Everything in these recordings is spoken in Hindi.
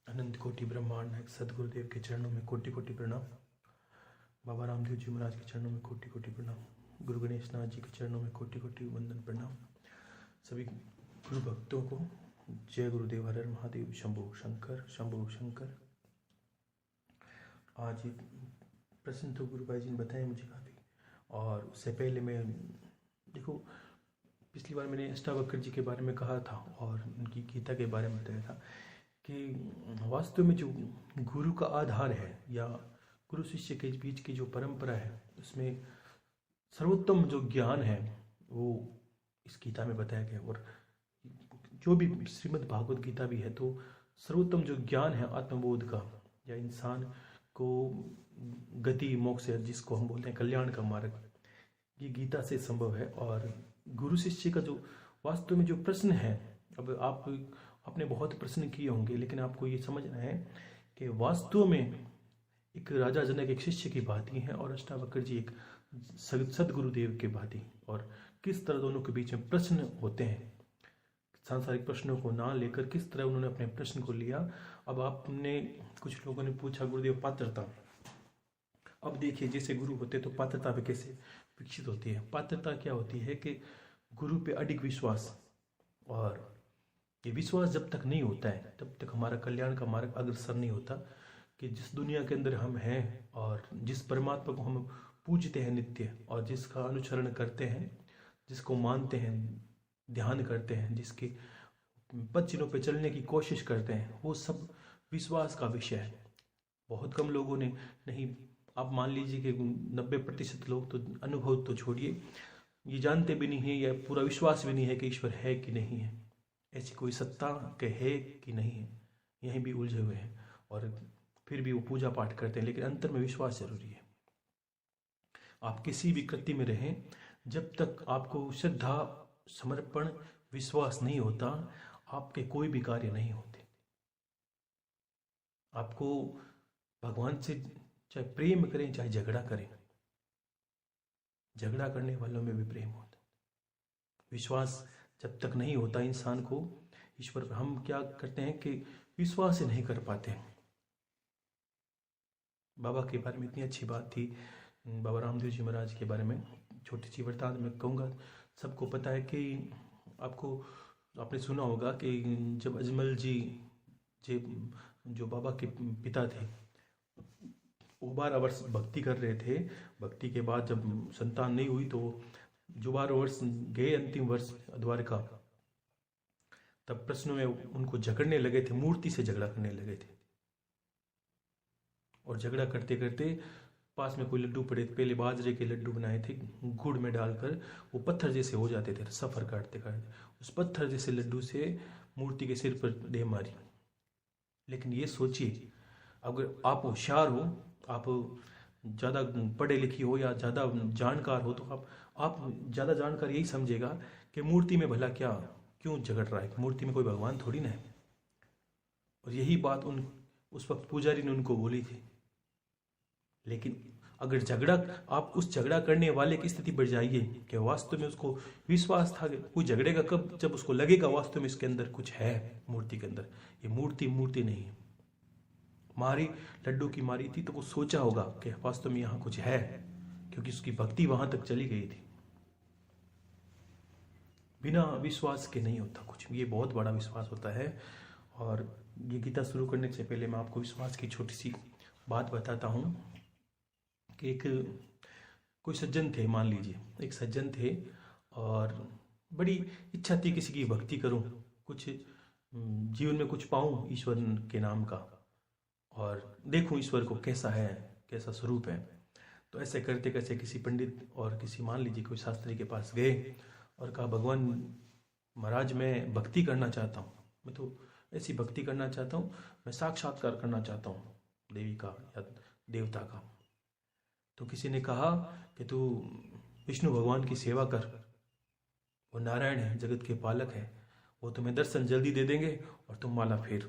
अनंत कोटि ब्रह्मांड नायक सदगुरुदेव के चरणों में कोटि कोटि प्रणाम। बाबा रामदेव जी महाराज के चरणों में कोटि कोटि प्रणाम। गुरु गणेश नाथ जी के चरणों में कोटि कोटि वंदन प्रणाम। सभी गुरु भक्तों को जय गुरुदेव, हर हर महादेव, शंभो शंकर, शंभो शंकर। आज एक प्रश्न तो गुरु भाई जी ने बताया मुझे काफ़ी, और उससे पहले मैं देखो पिछली बार मैंने अष्टावक्र जी के बारे में कहा था और उनकी गीता के बारे में बताया था कि वास्तव में जो गुरु का आधार है या गुरु शिष्य के बीच की जो परंपरा है उसमें सर्वोत्तम जो ज्ञान है वो इस गीता में बताया गया। और जो भी श्रीमद् भागवत गीता भी है तो सर्वोत्तम जो ज्ञान है आत्मबोध का या इंसान को गति मोक्ष है, जिसको हम बोलते हैं कल्याण का मार्ग, ये गीता से संभव है। और गुरु शिष्य का जो वास्तव में जो प्रश्न है, अब आपने बहुत प्रश्न किए होंगे, लेकिन आपको ये समझना है कि वास्तव में एक राजा जनक एक शिष्य की भांति है और अष्टावक्र जी एक सदगुरुदेव के भांति, और किस तरह दोनों के बीच में प्रश्न होते हैं, सांसारिक प्रश्नों को ना लेकर किस तरह उन्होंने अपने प्रश्न को लिया। अब आपने कुछ लोगों ने पूछा गुरुदेव पात्रता, अब देखिए जैसे गुरु होते तो पात्रता पे कैसे विकसित होती है। पात्रता क्या होती है कि गुरु पे अडिग विश्वास, और ये विश्वास जब तक नहीं होता है तब तक हमारा कल्याण का मार्ग अग्रसर नहीं होता। कि जिस दुनिया के अंदर हम हैं और जिस परमात्मा को हम पूजते हैं नित्य, और जिसका अनुसरण करते हैं, जिसको मानते हैं, ध्यान करते हैं, जिसके पद चिन्हों पे चलने की कोशिश करते हैं, वो सब विश्वास का विषय है। बहुत कम लोगों ने, नहीं आप मान लीजिए कि 90% लोग तो अनुभव तो छोड़िए, ये जानते भी नहीं है या पूरा विश्वास भी नहीं है कि ईश्वर है कि नहीं है, ऐसी कोई सत्ता के है कि नहीं है, यहीं भी उलझे हुए हैं। और फिर भी वो पूजा पाठ करते हैं, लेकिन अंतर में विश्वास जरूरी है। आप किसी भी कृत्य में रहें, जब तक आपको श्रद्धा, समर्पण, विश्वास नहीं होता, आपके कोई भी कार्य नहीं होते। आपको भगवान से चाहे प्रेम करें चाहे झगड़ा करें, झगड़ा करने वालों में भी प्रेम होता। विश्वास जब तक नहीं होता इंसान को ईश्वर पर, हम क्या करते हैं कि विश्वास ही नहीं कर पाते। बाबा के बारे में इतनी अच्छी बात थी, बाबा रामदेव जी महाराज के बारे में छोटी सी वृत्तांत में कहूँगा। सबको पता है कि आपने सुना होगा कि जब अजमल जी जो बाबा के पिता थे, वो 12 वर्ष भक्ति कर रहे थे। भक्ति के बाद जब संतान नहीं हुई तो जो 12 वर्ष गए, अंतिम वर्ष द्वारका, तब प्रश्नों में उनको झगड़ने लगे थे, मूर्ति से झगड़ा करने लगे थे। और झगड़ा करते करते पास में कोई लड्डू पड़े, पहले बाजरे के लड्डू बनाए थे, गुड़ में डालकर वो पत्थर जैसे हो जाते थे। सफर काटते काटते उस पत्थर जैसे लड्डू से मूर्ति के सिर पर दे मारी। लेकिन ये सोचिए, अगर आप होशियार हो, आप ज़्यादा पढ़े लिखी हो या ज़्यादा जानकार हो, तो आप ज़्यादा जानकार यही समझेगा कि मूर्ति में भला क्या, क्यों झगड़ रहा है, मूर्ति में कोई भगवान थोड़ी ना है। और यही बात उस वक्त पुजारी ने उनको बोली थी। लेकिन अगर आप उस झगड़ा करने वाले की स्थिति पर जाइए कि वास्तव में उसको विश्वास था कि कोई झगड़ेगा कब, जब उसको लगेगा वास्तव में इसके अंदर कुछ है, मूर्ति के अंदर। ये मूर्ति नहीं है। मारी, लड्डू की मारी थी तो वो सोचा होगा कि वास्तव में यहाँ कुछ है, क्योंकि उसकी भक्ति वहां तक चली गई थी। बिना विश्वास के नहीं होता कुछ, ये बहुत बड़ा विश्वास होता है। और ये गीता शुरू करने से पहले मैं आपको विश्वास की छोटी सी बात बताता हूँ कि कोई सज्जन थे, मान लीजिए एक सज्जन थे और बड़ी इच्छा थी किसी की भक्ति करूं, कुछ जीवन में कुछ पाऊं ईश्वर के नाम का, और देखूं ईश्वर को कैसा है, कैसा स्वरूप है। तो ऐसे करते करते किसी पंडित और किसी, मान लीजिए कोई शास्त्री के पास गए और कहा, भगवान महाराज मैं भक्ति करना चाहता हूँ, मैं तो ऐसी भक्ति करना चाहता हूँ, मैं साक्षात्कार करना चाहता हूँ देवी का या देवता का। तो किसी ने कहा कि तू विष्णु भगवान की सेवा कर, वो नारायण है, जगत के पालक है, वो तुम्हें दर्शन जल्दी दे देंगे और तुम माला फेर।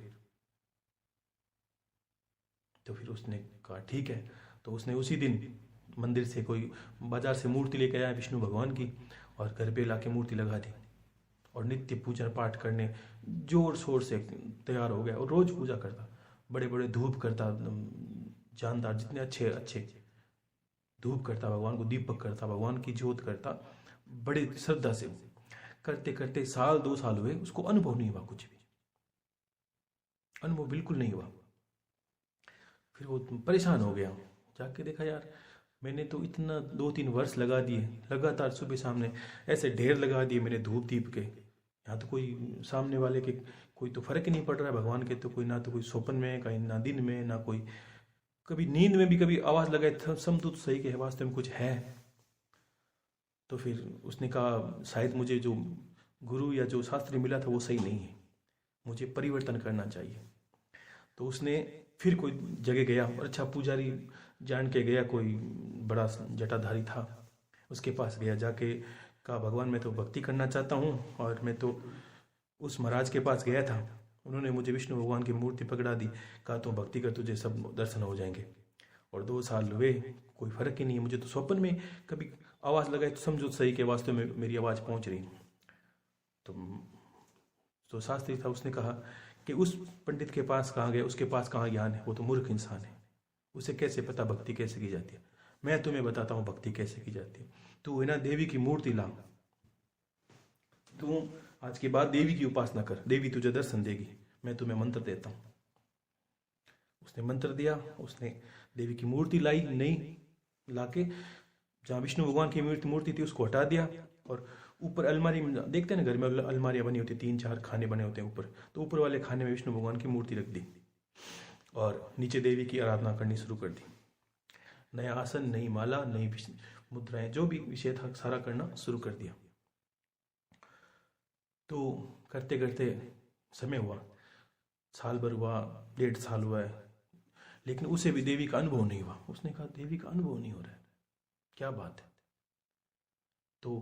तो फिर उसने कहा ठीक है। तो उसने उसी दिन मंदिर से, कोई बाजार से मूर्ति लेकर आया विष्णु भगवान की, और घर पे लाके मूर्ति लगा दी और नित्य पूजा पाठ करने जोर शोर से तैयार हो गया और रोज पूजा करता, बड़े बड़े धूप करता, जानदार जितने अच्छे अच्छे धूप करता, भगवान को दीपक करता, भगवान की ज्योत करता, बड़े श्रद्धा से करते करते 1-2 साल हुए, उसको अनुभव नहीं हुआ, कुछ भी अनुभव बिल्कुल नहीं हुआ। फिर वो परेशान हो गया, जाके देखा यार मैंने तो इतना 2-3 वर्ष लगा दिए, लगातार सुबह सामने ऐसे ढेर लगा दिए मैंने धूप दीप के, यहाँ तो कोई सामने वाले के कोई तो फर्क ही नहीं पड़ रहा है भगवान के, तो कोई ना तो कोई स्वप्न में, कहीं ना दिन में, ना कोई कभी नींद में भी कभी आवाज़ लगाए समझो तो सही के वास्तव में कुछ है। तो फिर उसने कहा शायद मुझे जो गुरु या जो शास्त्री मिला था वो सही नहीं है, मुझे परिवर्तन करना चाहिए। तो उसने फिर कोई जगह गया और अच्छा पुजारी जान के गया, कोई बड़ा जटाधारी था, उसके पास गया, जाके कहा भगवान मैं तो भक्ति करना चाहता हूँ, और मैं तो उस महाराज के पास गया था, उन्होंने मुझे विष्णु भगवान की मूर्ति पकड़ा दी, कहा तो भक्ति कर तुझे सब दर्शन हो जाएंगे। और 2 साल हुए, कोई फर्क ही नहीं है, मुझे तो स्वप्न में कभी आवाज़ लगाई तो समझो सही के वास्तव में मेरी आवाज़ पहुँच रही। तो शास्त्री था, उसने कहा कि उस पंडित के पास कहाँ गए, उसके पास कहाँ ज्ञान है, वो तो मूर्ख इंसान है, उसे कैसे पता भक्ति कैसे की जाती है। मैं तुम्हें बताता हूँ भक्ति कैसे की जाती है। तू है ना देवी की मूर्ति ला, तू आज के बाद देवी की उपासना कर, देवी तुझे दर्शन देगी, मैं तुम्हें मंत्र देता हूँ। उसने मंत्र दिया, उसने देवी की मूर्ति लाई, नहीं लाके जहाँ विष्णु भगवान की मूर्ति थी उसको हटा दिया, और ऊपर अलमारी में देखते हैं ना, घर में अलमारियाँ बनी होती, 3-4 खाने बने होते हैं ऊपर, तो ऊपर वाले खाने में विष्णु भगवान की मूर्ति रख दी और नीचे देवी की आराधना करनी शुरू कर दी। नया आसन, नई माला, नई मुद्राएं, जो भी विषय था सारा करना शुरू कर दिया। तो करते करते समय हुआ, साल भर हुआ, 1.5 साल हुआ है, लेकिन उसे भी देवी का अनुभव नहीं हुआ। उसने कहा देवी का अनुभव नहीं हो रहा है, क्या बात है। तो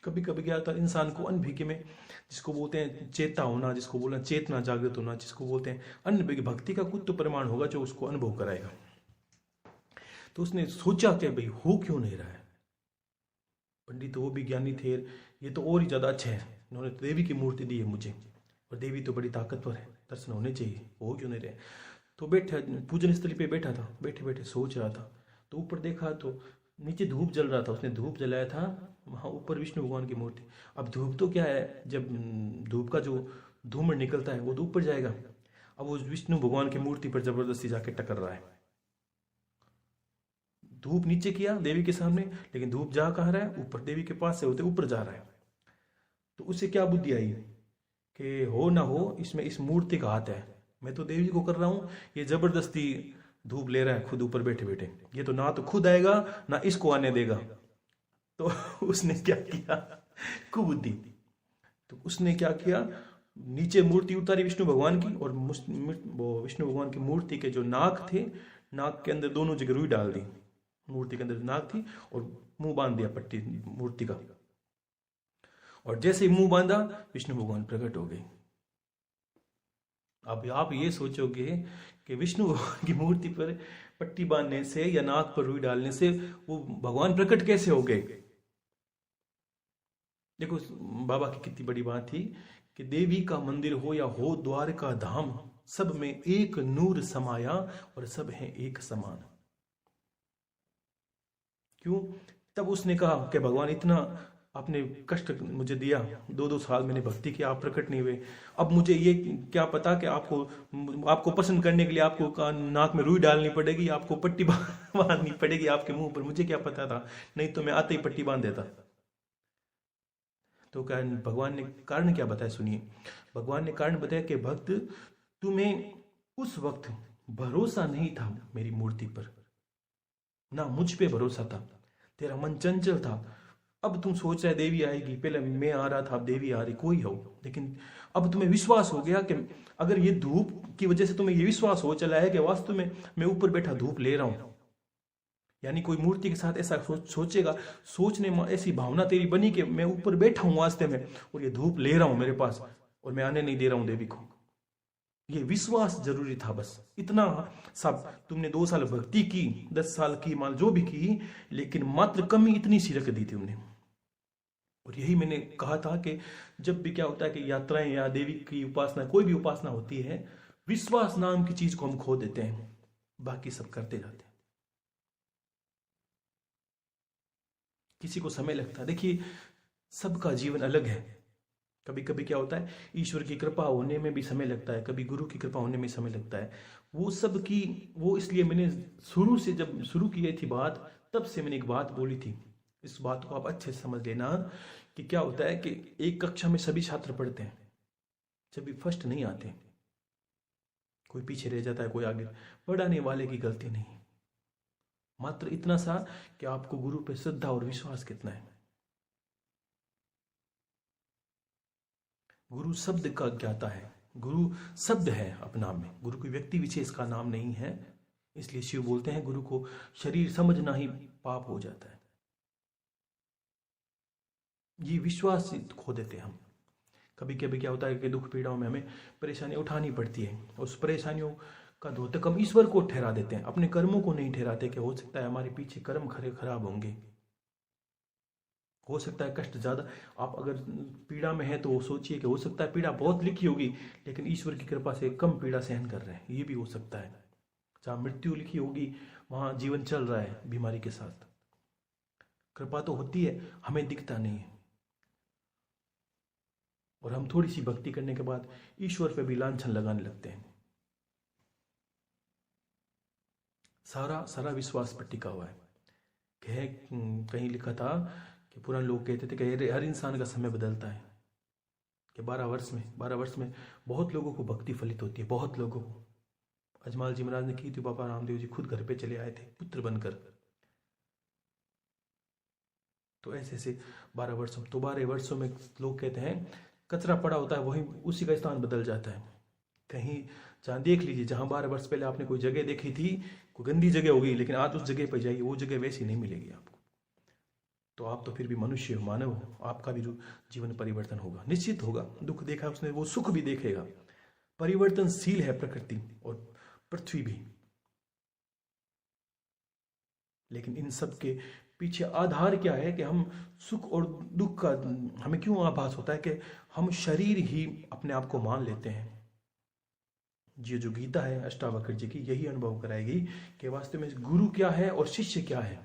कभी कभी क्या होता है इंसान को अनभिज्ञ में, जिसको बोलते हैं चेता होना, जिसको बोलना चेतना जागृत होना, जिसको बोलते हैं अनभिज्ञ, भक्ति का कुछ तो प्रमाण होगा जो उसको अनुभव कराएगा। तो उसने सोचा कि भाई हो क्यों नहीं रहा है, पंडित वो भी ज्ञानी थे, ये तो और ही ज्यादा अच्छा है, इन्होंने तो देवी की मूर्ति दी है मुझे, और देवी तो बड़ी ताकतवर है, दर्शन होने चाहिए, हो क्यों नहीं रहे। तो बैठा पूजन स्थली पे बैठा था, बैठे बैठे सोच रहा था, तो ऊपर देखा तो नीचे धूप जल रहा था, उसने धूप जलाया था, वहाँ ऊपर विष्णु भगवान की मूर्ति। अब धूप तो क्या है, जब धूप का जो धूमर निकलता है वो तो ऊपर जाएगा, अब वो विष्णु भगवान की मूर्ति पर जबरदस्ती जाके टकर रहा है। धूप नीचे किया देवी के सामने, लेकिन धूप जा कहाँ रहा है, ऊपर, देवी के पास से होते ऊपर जा रहा है। तो उसे क्या बुद्धि आई कि हो ना हो इसमें इस मूर्ति का हाथ है, मैं तो देवी को कर रहा हूँ, ये जबरदस्ती धूप ले रहा है खुद ऊपर बैठे बैठे, ये तो ना तो खुद आएगा ना इसको आने देगा। तो उसने क्या किया, कुबुद्धि, तो उसने क्या किया, नीचे मूर्ति उतारी विष्णु भगवान की, और विष्णु भगवान की मूर्ति के जो नाक थे, नाक के अंदर दोनों जगह रुई डाल दी, मूर्ति के अंदर नाक थी, और मुंह बांध दिया पट्टी मूर्ति का, और जैसे ही मुंह बांधा विष्णु भगवान प्रकट हो गए। अब आप ये सोचोगे कि विष्णु भगवान की मूर्ति पर पट्टी बांधने से या नाक पर रुई डालने से वो भगवान प्रकट कैसे हो गए। देखो बाबा की कितनी बड़ी बात थी कि देवी का मंदिर हो या हो द्वार का धाम, सब में एक नूर समाया और सब हैं एक समान। क्यों, तब उसने कहा कि भगवान इतना आपने कष्ट मुझे दिया, 2-2 साल मैंने भक्ति किया, आप प्रकट नहीं हुए, अब मुझे ये क्या पता कि आपको पसंद करने के लिए आपको नाक में रुई डालनी पड़ेगी, आपको पट्टी बांधनी पड़ेगी आपके मुंह पर, मुझे क्या पता था, नहीं तो मैं आते ही पट्टी बांध देता। तो क्या भगवान ने कारण क्या बताया, सुनिए। भगवान ने कारण बताया कि भक्त तुम्हें उस वक्त भरोसा नहीं था मेरी मूर्ति पर, ना मुझ पे भरोसा था, तेरा मन चंचल था। अब तुम सोच रहे देवी आएगी, पहले मैं आ रहा था, अब देवी आ रही, कोई हो, लेकिन अब तुम्हें विश्वास हो गया कि अगर ये धूप की वजह से तुम्हें ये विश्वास हो चला है कि वास्तव में मैं ऊपर बैठा धूप ले रहा हूं, यानी कोई मूर्ति के साथ ऐसा सोचेगा, सोचने में ऐसी भावना तेरी बनी कि मैं ऊपर बैठा हूं वास्ते में, और ये धूप ले रहा हूं मेरे पास, और मैं आने नहीं दे रहा हूं देवी को। ये विश्वास जरूरी था, बस इतना सब। तुमने 2 साल भक्ति की, 10 साल की, मान जो भी की, लेकिन मात्र कमी इतनी सी रख दी थी तुमने। और यही मैंने कहा था कि जब भी क्या होता है कि यात्राएं या देवी की उपासना, कोई भी उपासना होती है, विश्वास नाम की चीज को हम खो देते हैं, बाकी सब करते जाते हैं। किसी को समय लगता है, देखिए सबका जीवन अलग है। कभी कभी क्या होता है, ईश्वर की कृपा होने में भी समय लगता है, कभी गुरु की कृपा होने में समय लगता है। वो सब की वो इसलिए मैंने शुरू से, जब शुरू की थी बात, तब से मैंने एक बात बोली थी। इस बात को आप अच्छे से समझ लेना कि क्या होता है कि एक कक्षा में सभी छात्र पढ़ते हैं, सभी फर्स्ट नहीं आते, कोई पीछे रह जाता है, कोई आगे। पढ़ाने वाले की गलती नहीं, मात्र इतना सा कि आपको गुरु पे श्रद्धा और विश्वास कितना है। गुरु शब्द का ज्ञाता है, गुरु शब्द है अपना में, गुरु कोई व्यक्ति विशेष का नाम नहीं है। इसलिए शिव बोलते हैं गुरु को शरीर समझना ही पाप हो जाता है। ये विश्वास खो देते हैं हम। कभी कभी क्या होता है कि दुख पीड़ाओं में हमें परेशानियां उठानी पड़ती है, उस परेशानियों का द्योतक हम ईश्वर को ठहरा देते हैं, अपने कर्मों को नहीं ठहराते कि हो सकता है हमारे पीछे कर्म खराब होंगे, हो सकता है कष्ट ज्यादा। आप अगर पीड़ा में है तो सोचिए कि हो सकता है पीड़ा बहुत लिखी होगी, लेकिन ईश्वर की कृपा से कम पीड़ा सहन कर रहे हैं, ये भी हो सकता है। जहां मृत्यु लिखी होगी वहां जीवन चल रहा है बीमारी के साथ। कृपा तो होती है, हमें दिखता नहीं है। और हम थोड़ी सी भक्ति करने के बाद ईश्वर पे भी लांछन लगाने लगते हैं। सारा सारा विश्वास पर टिका हुआ है। कहीं लिखा था कि पुराने लोग कहते थे कि हर इंसान का समय बदलता है, कि 12 वर्ष में बहुत लोगों को भक्ति फलित होती है, बहुत लोगों को। अजमाल जी महाराज ने की थी, बाबा रामदेव जी खुद घर पे चले आए थे पुत्र बनकर। तो ऐसे ऐसे 12 वर्षों में लोग कहते हैं कचरा पड़ा होता है, वही उसी का स्थान बदल जाता है। कहीं जहाँ देख लीजिए, जहाँ 12 वर्ष पहले आपने कोई जगह देखी थी, कोई गंदी जगह होगी, लेकिन आज उस जगह पर जाइए, वो जगह वैसी नहीं मिलेगी आपको। तो आप तो फिर भी मनुष्य हो, मानव हो, आपका भी जीवन परिवर्तन होगा, निश्चित होगा। दुख देखा उसने, वो सुख भी देखेगा। परिवर्तनशील है प्रकृति और पृथ्वी भी। लेकिन इन सब के पीछे आधार क्या है कि हम सुख और दुख का हमें क्यों आभास होता है कि हम शरीर ही अपने आप को मान लेते हैं। ये जो गीता है अष्टावक्र जी की, यही अनुभव कराएगी कि वास्तव में गुरु क्या है और शिष्य क्या है।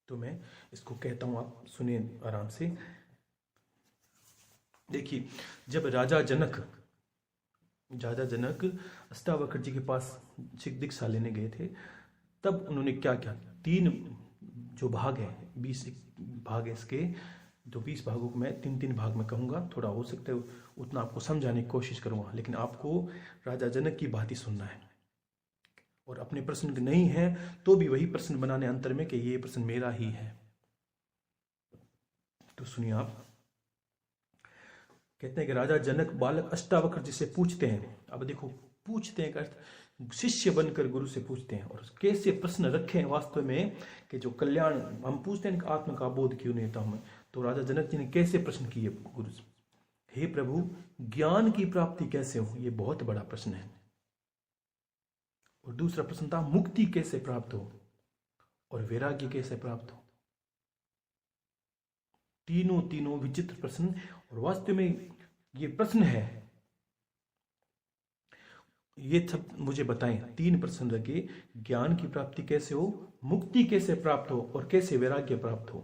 तो मैं इसको कहता हूं, आप सुनिए आराम से। देखिए, जब राजा जनक अष्टावक्र जी के पास दीक्षा लेने गए थे, तब उन्होंने क्या किया, 3 जो भाग है, 20 भाग है इसके, तो 20 भागों को मैं 3-3 भाग में कहूंगा। थोड़ा हो सकता है उतना आपको समझाने की कोशिश करूंगा, लेकिन आपको राजा जनक की बात ही सुनना है। और अपने प्रश्न नहीं है तो भी वही प्रश्न बनाने अंतर में कि ये प्रश्न मेरा ही है। तो सुनिए आप। कहते हैं कि राजा जनक बालक अष्टावक्र जी से पूछते हैं। अब देखो, पूछते हैं का अर्थ शिष्य बनकर गुरु से पूछते हैं, और कैसे प्रश्न रखे हैं वास्तव में कि जो कल्याण हम पूछते हैं, आत्म का बोध क्यों नहीं होता हमें। तो राजा जनक जी ने कैसे प्रश्न किए गुरु से, हे प्रभु ज्ञान की प्राप्ति कैसे हो, ये बहुत बड़ा प्रश्न है। और दूसरा प्रश्न था मुक्ति कैसे प्राप्त हो, और वैराग्य कैसे प्राप्त हो। तीनों विचित्र प्रश्न, और वास्तव में ये प्रश्न है, ये सब मुझे बताएं। 3 प्रश्न रखे, ज्ञान की प्राप्ति कैसे हो, मुक्ति कैसे प्राप्त हो, और कैसे वैराग्य प्राप्त हो।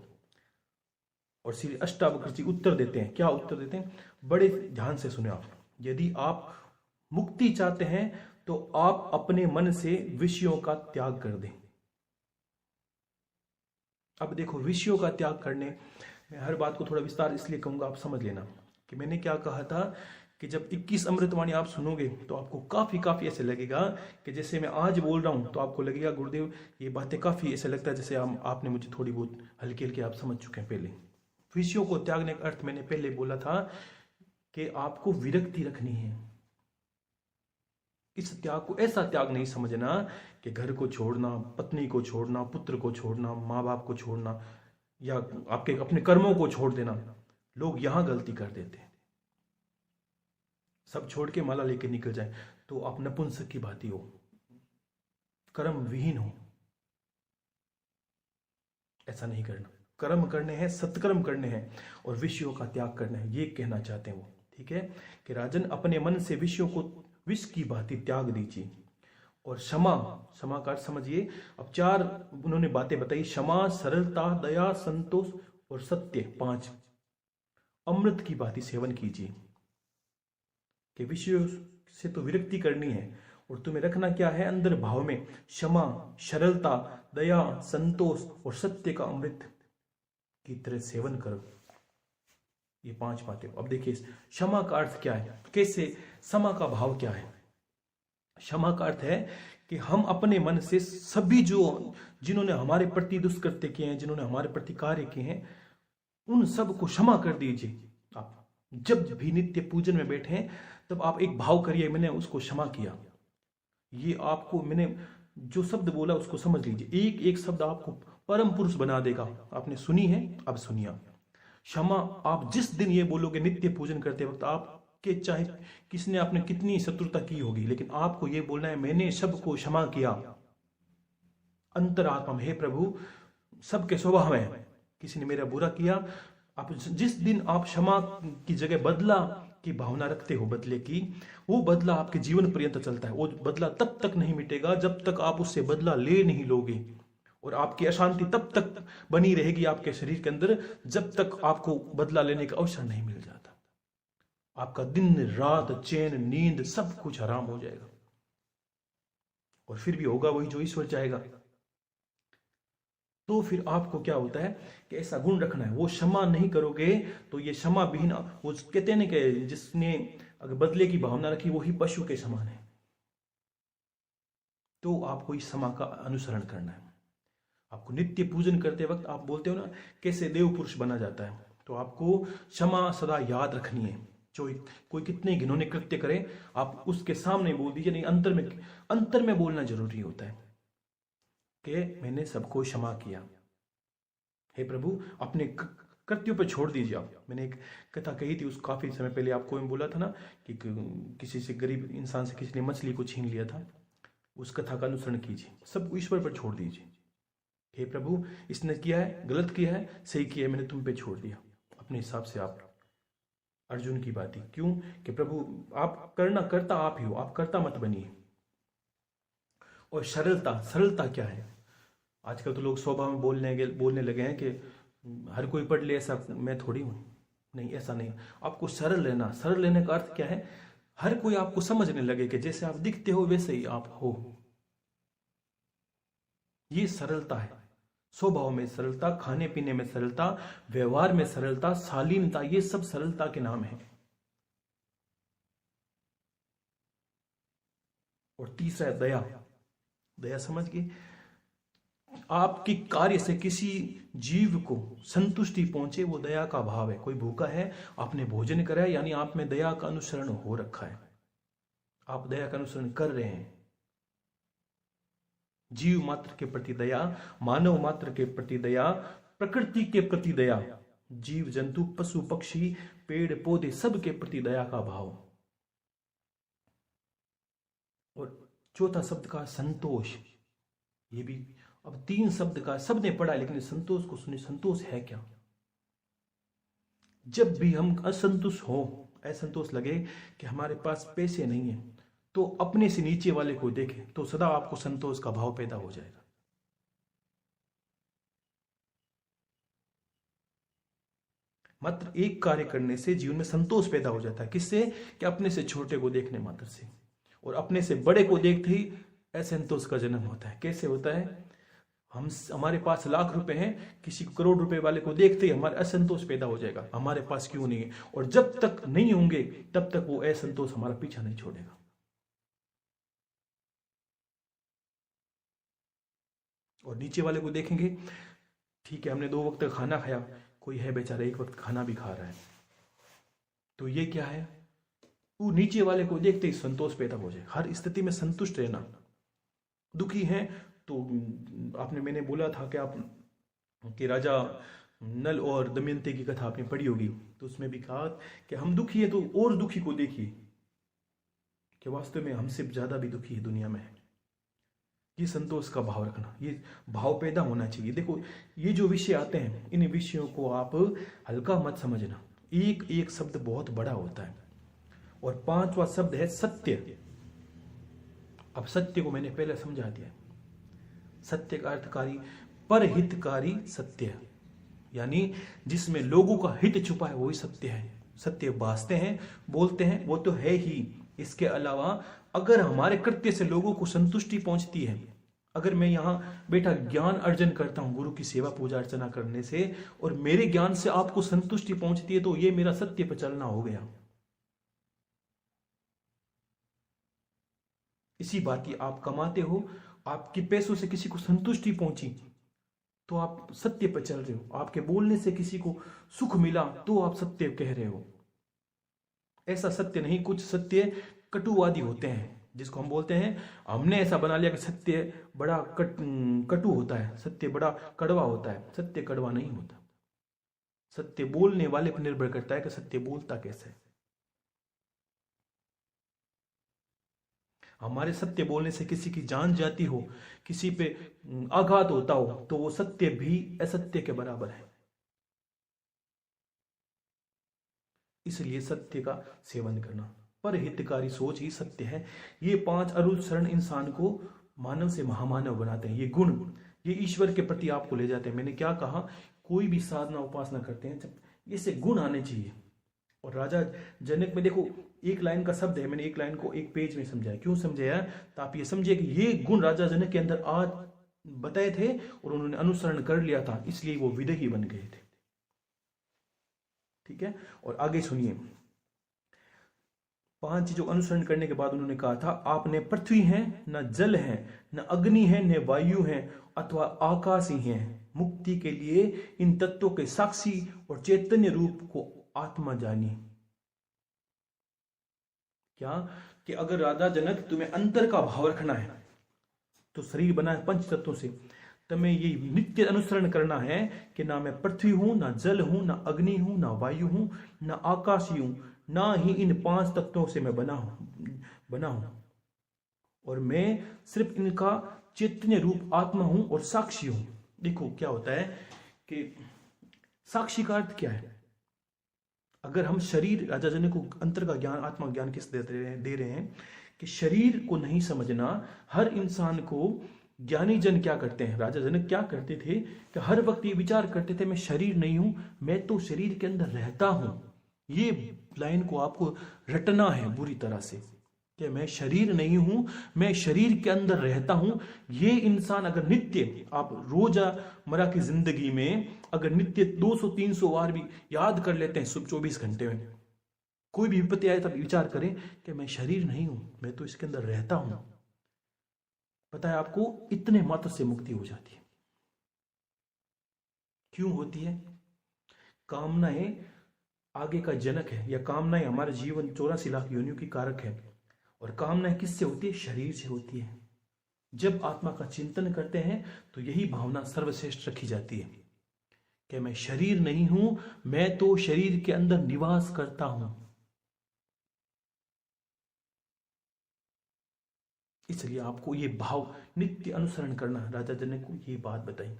और श्री अष्टावक्र जी उत्तर देते हैं। क्या उत्तर देते हैं, बड़े ध्यान से सुने आप। यदि आप मुक्ति चाहते हैं तो आप अपने मन से विषयों का त्याग कर दें। अब देखो, विषयों का त्याग करने, मैं हर बात को थोड़ा विस्तार इसलिए कहूंगा, आप समझ लेना कि मैंने क्या कहा था कि जब 21 अमृतवाणी आप सुनोगे तो आपको काफी ऐसे लगेगा कि जैसे मैं आज बोल रहा हूं, तो आपको लगेगा गुरुदेव ये बातें काफी ऐसे लगता है जैसे आपने मुझे थोड़ी बहुत हल्की हल्की आप समझ चुके हैं पहले। विषयों को त्यागने का अर्थ मैंने पहले बोला था कि आपको विरक्ति रखनी है। इस त्याग को ऐसा त्याग नहीं समझना कि घर को छोड़ना, पत्नी को छोड़ना, पुत्र को छोड़ना, माँ बाप को छोड़ना, या आपके अपने कर्मों को छोड़ देना। लोग यहां गलती कर देते हैं, सब छोड़ के माला लेके निकल जाए तो आप नपुंसक की भांति हो, कर्म विहीन हो। ऐसा नहीं करना। कर्म करने हैं, सत्कर्म करने हैं और विषयों का त्याग करना है, ये कहना चाहते हैं वो। ठीक है, कि राजन अपने मन से विषयों को विष की भांति त्याग दीजिए। और क्षमा, क्षमा का अर्थ समझिए। अब 4 उन्होंने बातें बताई, क्षमा, सरलता, दया, संतोष और सत्य, 5। अमृत की भांति सेवन कीजिए, कि विषयों से तो विरक्ति करनी है और तुम्हें रखना क्या है अंदर भाव में, क्षमा, सरलता, दया, संतोष और सत्य का अमृत की तरह सेवन करो। ये 5 बातें। अब देखिए क्षमा का अर्थ क्या है, कैसे, क्षमा का भाव क्या है। क्षमा का अर्थ है कि हम अपने मन से सभी जो जिन्होंने हमारे प्रति दुष्कृत्य किए हैं, जिन्होंने हमारे प्रति कार्य किए हैं, उन सब को क्षमा कर दीजिए। आप जब भी नित्य पूजन में बैठे तब आप एक भाव करिए, मैंने उसको क्षमा किया। ये आपको, मैंने जो शब्द बोला उसको समझ लीजिए, एक एक शब्द आपको परम पुरुष बना देगा। आपने सुनी है, अब सुनिए। क्षमा, आप जिस दिन ये बोलोगे नित्य पूजन करते वक्त, आपके चाहे किसने आपने कितनी शत्रुता की होगी, लेकिन आपको ये बोलना है, मैंने सबको क्षमा किया अंतरात्मा में। हे प्रभु, सबके स्वभाव है, किसी ने मेरा बुरा किया, आप जिस दिन आप क्षमा की जगह बदला की भावना रखते हो, बदले की, वो बदला आपके जीवन पर्यंत चलता है। वो बदला तब तक नहीं मिटेगा जब तक आप उससे बदला ले नहीं लोगे, और आपकी अशांति तब तक बनी रहेगी आपके शरीर के अंदर जब तक आपको बदला लेने का अवसर नहीं मिल जाता। आपका दिन रात चैन नींद सब कुछ हराम हो जाएगा, और फिर भी होगा वही जो ईश्वर चाहेगा। तो फिर आपको क्या होता है कि ऐसा गुण रखना है, वो क्षमा नहीं करोगे तो ये क्षमा विहीन, वो कहते हैं कि जिसने अगर बदले की भावना रखी वही पशु के समान है। तो आपको इस क्षमा का अनुसरण करना है। आपको नित्य पूजन करते वक्त आप बोलते हो ना कैसे देव पुरुष बना जाता है, तो आपको क्षमा सदा याद रखनी है। जो कोई कितने घिनौने कृत्य करे, आप उसके सामने बोल दीजिए, नहीं, अंतर में बोलना जरूरी होता है कि मैंने सबको क्षमा किया। हे प्रभु, अपने कृत्यों पर छोड़ दीजिए आप। मैंने एक कथा कही थी, उस काफी समय पहले आपको मैं बोला था ना कि किसी से, गरीब इंसान से किसी ने मछली को छीन लिया था। उस कथा का अनुसरण कीजिए, सब ईश्वर पर छोड़ दीजिए। हे प्रभु, इसने किया है, गलत किया है, सही किया है, मैंने तुम पे छोड़ दिया। अपने हिसाब से आप अर्जुन की बात ही, क्यों कि प्रभु आप करता आप ही हो, आप करता मत बनिए। और सरलता, सरलता क्या है? आजकल तो लोग स्वभाव में बोलने लगे हैं कि हर कोई पढ़ ले, ऐसा मैं थोड़ी हूं। नहीं, ऐसा नहीं। आपको सरल रहना। सरल रहने का अर्थ क्या है? हर कोई आपको समझने लगे कि जैसे आप दिखते हो वैसे ही आप हो। ये सरलता है। स्वभाव में सरलता, खाने पीने में सरलता, व्यवहार में सरलता, शालीनता, ये सब सरलता के नाम है। और तीसरा है दया। दया समझ गए? आपके कार्य से किसी जीव को संतुष्टि पहुंचे, वो दया का भाव है। कोई भूखा है, आपने भोजन कराया, यानी आप में दया का अनुसरण हो रखा है, आप दया का अनुसरण कर रहे हैं। जीव मात्र के प्रति दया, मानव मात्र के प्रति दया, प्रकृति के प्रति दया, जीव जंतु पशु पक्षी पेड़ पौधे सब के प्रति दया का भाव। और चौथा शब्द का संतोष। ये भी अब 3 शब्द का सब ने पढ़ा, लेकिन संतोष को सुनिए। संतोष है क्या? जब भी हम असंतुष्ट हो, असंतोष लगे कि हमारे पास पैसे नहीं है, तो अपने से नीचे वाले को देखें तो सदा आपको संतोष का भाव पैदा हो जाएगा। मात्र एक कार्य करने से जीवन में संतोष पैदा हो जाता है। किससे? कि अपने से छोटे को देखने मात्र से, और अपने से बड़े को देखते ही असंतोष का जन्म होता है। कैसे होता है? हमारे पास लाख रुपए हैं, किसी करोड़ रुपए वाले को देखते ही हमारा असंतोष पैदा हो जाएगा, हमारे पास क्यों नहीं है। और जब तक नहीं होंगे तब तक वो असंतोष हमारा पीछा नहीं छोड़ेगा। और नीचे वाले को देखेंगे, ठीक है, हमने 2 वक्त का खाना खाया, कोई है बेचारा 1 वक्त खाना भी खा रहा है, तो ये क्या है? वो नीचे वाले को देखते ही संतोष पैदा हो जाए। हर स्थिति में संतुष्ट रहना। दुखी हैं तो मैंने बोला था कि आप कि राजा नल और दमयंती की कथा आपने पढ़ी होगी, तो उसमें भी कहा कि हम दुखी है तो और दुखी को देखिए कि वास्तव में हमसे ज्यादा भी दुखी है दुनिया में है। ये संतोष का भाव रखना, ये भाव पैदा होना चाहिए। देखो ये जो विषय आते हैं, इन विषयों को आप हल्का मत समझना, एक एक शब्द बहुत बड़ा होता है। और पांचवा शब्द है सत्य। अब सत्य को मैंने पहले समझा दिया। सत्य का अर्थकारी, परहितकारी सत्य, यानी जिसमें लोगों का हित छुपा है वही सत्य है। सत्य भासते हैं, बोलते हैं, वो तो है ही। इसके अलावा अगर हमारे कृत्य से लोगों को संतुष्टि पहुंचती है, अगर मैं यहां बैठा ज्ञान अर्जन करता हूं गुरु की सेवा पूजा अर्चना करने से, और मेरे ज्ञान से आपको संतुष्टि पहुंचती है, तो ये मेरा सत्य पर चलना हो गया। इसी बात की आप कमाते हो, आपके पैसों से किसी को संतुष्टि पहुंची तो आप सत्य पर चल रहे हो। आपके बोलने से किसी को सुख मिला तो आप सत्य कह रहे हो। ऐसा सत्य नहीं, कुछ सत्य कटुवादी होते हैं, जिसको हम बोलते हैं, हमने ऐसा बना लिया कि सत्य बड़ा कटु होता है, सत्य बड़ा कड़वा होता है। सत्य कड़वा नहीं होता। सत्य बोलने वाले पर निर्भर करता है कि सत्य बोलता कैसे है। हमारे सत्य बोलने से किसी की जान जाती हो, किसी पे आघात होता हो, तो वो सत्य भी असत्य के बराबर है। इसलिए सत्य का सेवन करना, पर हितकारी सोच ही सत्य है। ये 5 अनुसरण इंसान को मानव से महामानव बनाते हैं। ये गुण, ये ईश्वर के प्रति आपको ले जाते हैं। मैंने क्या कहा, कोई भी साधना उपासना करते हैं जब ऐसे गुण आने चाहिए। और राजा जनक में देखो, एक लाइन का शब्द है, मैंने एक लाइन को एक पेज में समझाया। क्यों समझाया? तो आप ये समझिए कि ये गुण राजा जनक के अंदर आज बताए थे और उन्होंने अनुसरण कर लिया था, इसलिए वो विदेही बन गए थे। ठीक है, और आगे सुनिए। 5 चीजों अनुसरण करने के बाद उन्होंने कहा था, आपने पृथ्वी है, न जल है, न अग्नि है, न वायु है, अथवा आकाश ही है। मुक्ति के लिए इन तत्वों के साक्षी और चैतन्य रूप को आत्मा जानी। क्या कि अगर राजा जनक तुम्हें अंतर का भाव रखना है, तो शरीर बना है 5 तत्वों से, तुम्हें ये नित्य अनुसरण करना है कि ना मैं पृथ्वी हूं, ना जल हूं, ना अग्नि हूं, ना वायु हूं, ना आकाश हूं, ना ही इन 5 तत्वों से मैं बना हूं, और मैं सिर्फ इनका चैतन्य रूप आत्मा हूं और साक्षी हूं। देखो क्या होता है कि साक्षी का अर्थ क्या है? अगर हम शरीर, राजा जनक को अंतर का ज्ञान, आत्मा ज्ञान किस दे रहे हैं कि शरीर को नहीं समझना। हर इंसान को ज्ञानी जन क्या करते हैं, राजा जनक क्या करते थे कि हर वक्त ये विचार करते थे, मैं शरीर नहीं हूं, मैं तो शरीर के अंदर रहता हूं। ये लाइन को आपको रटना है बुरी तरह से कि मैं शरीर नहीं हूं, मैं शरीर के अंदर रहता हूं। ये इंसान अगर नित्य, आप रोजमर्रा की जिंदगी में अगर नित्य 200-300 बार भी याद कर लेते हैं सुबह 24 घंटे में, कोई भी विपत्ति आए तब विचार करें कि मैं शरीर नहीं हूं, मैं तो इसके अंदर रहता हूं, पता है आपको इतने मात्र से मुक्ति हो जाती है। क्यों होती है? कामनाएं आगे का जनक है, या कामनाएं हमारे जीवन 84 लाख योनियों की कारक है। और कामनाएं किससे होती है? शरीर से होती है। जब आत्मा का चिंतन करते हैं तो यही भावना सर्वश्रेष्ठ रखी जाती है कि मैं शरीर नहीं हूं, मैं तो शरीर के अंदर निवास करता हूं। इसलिए आपको ये भाव नित्य अनुसरण करना। राजा जनक को ये बात बताई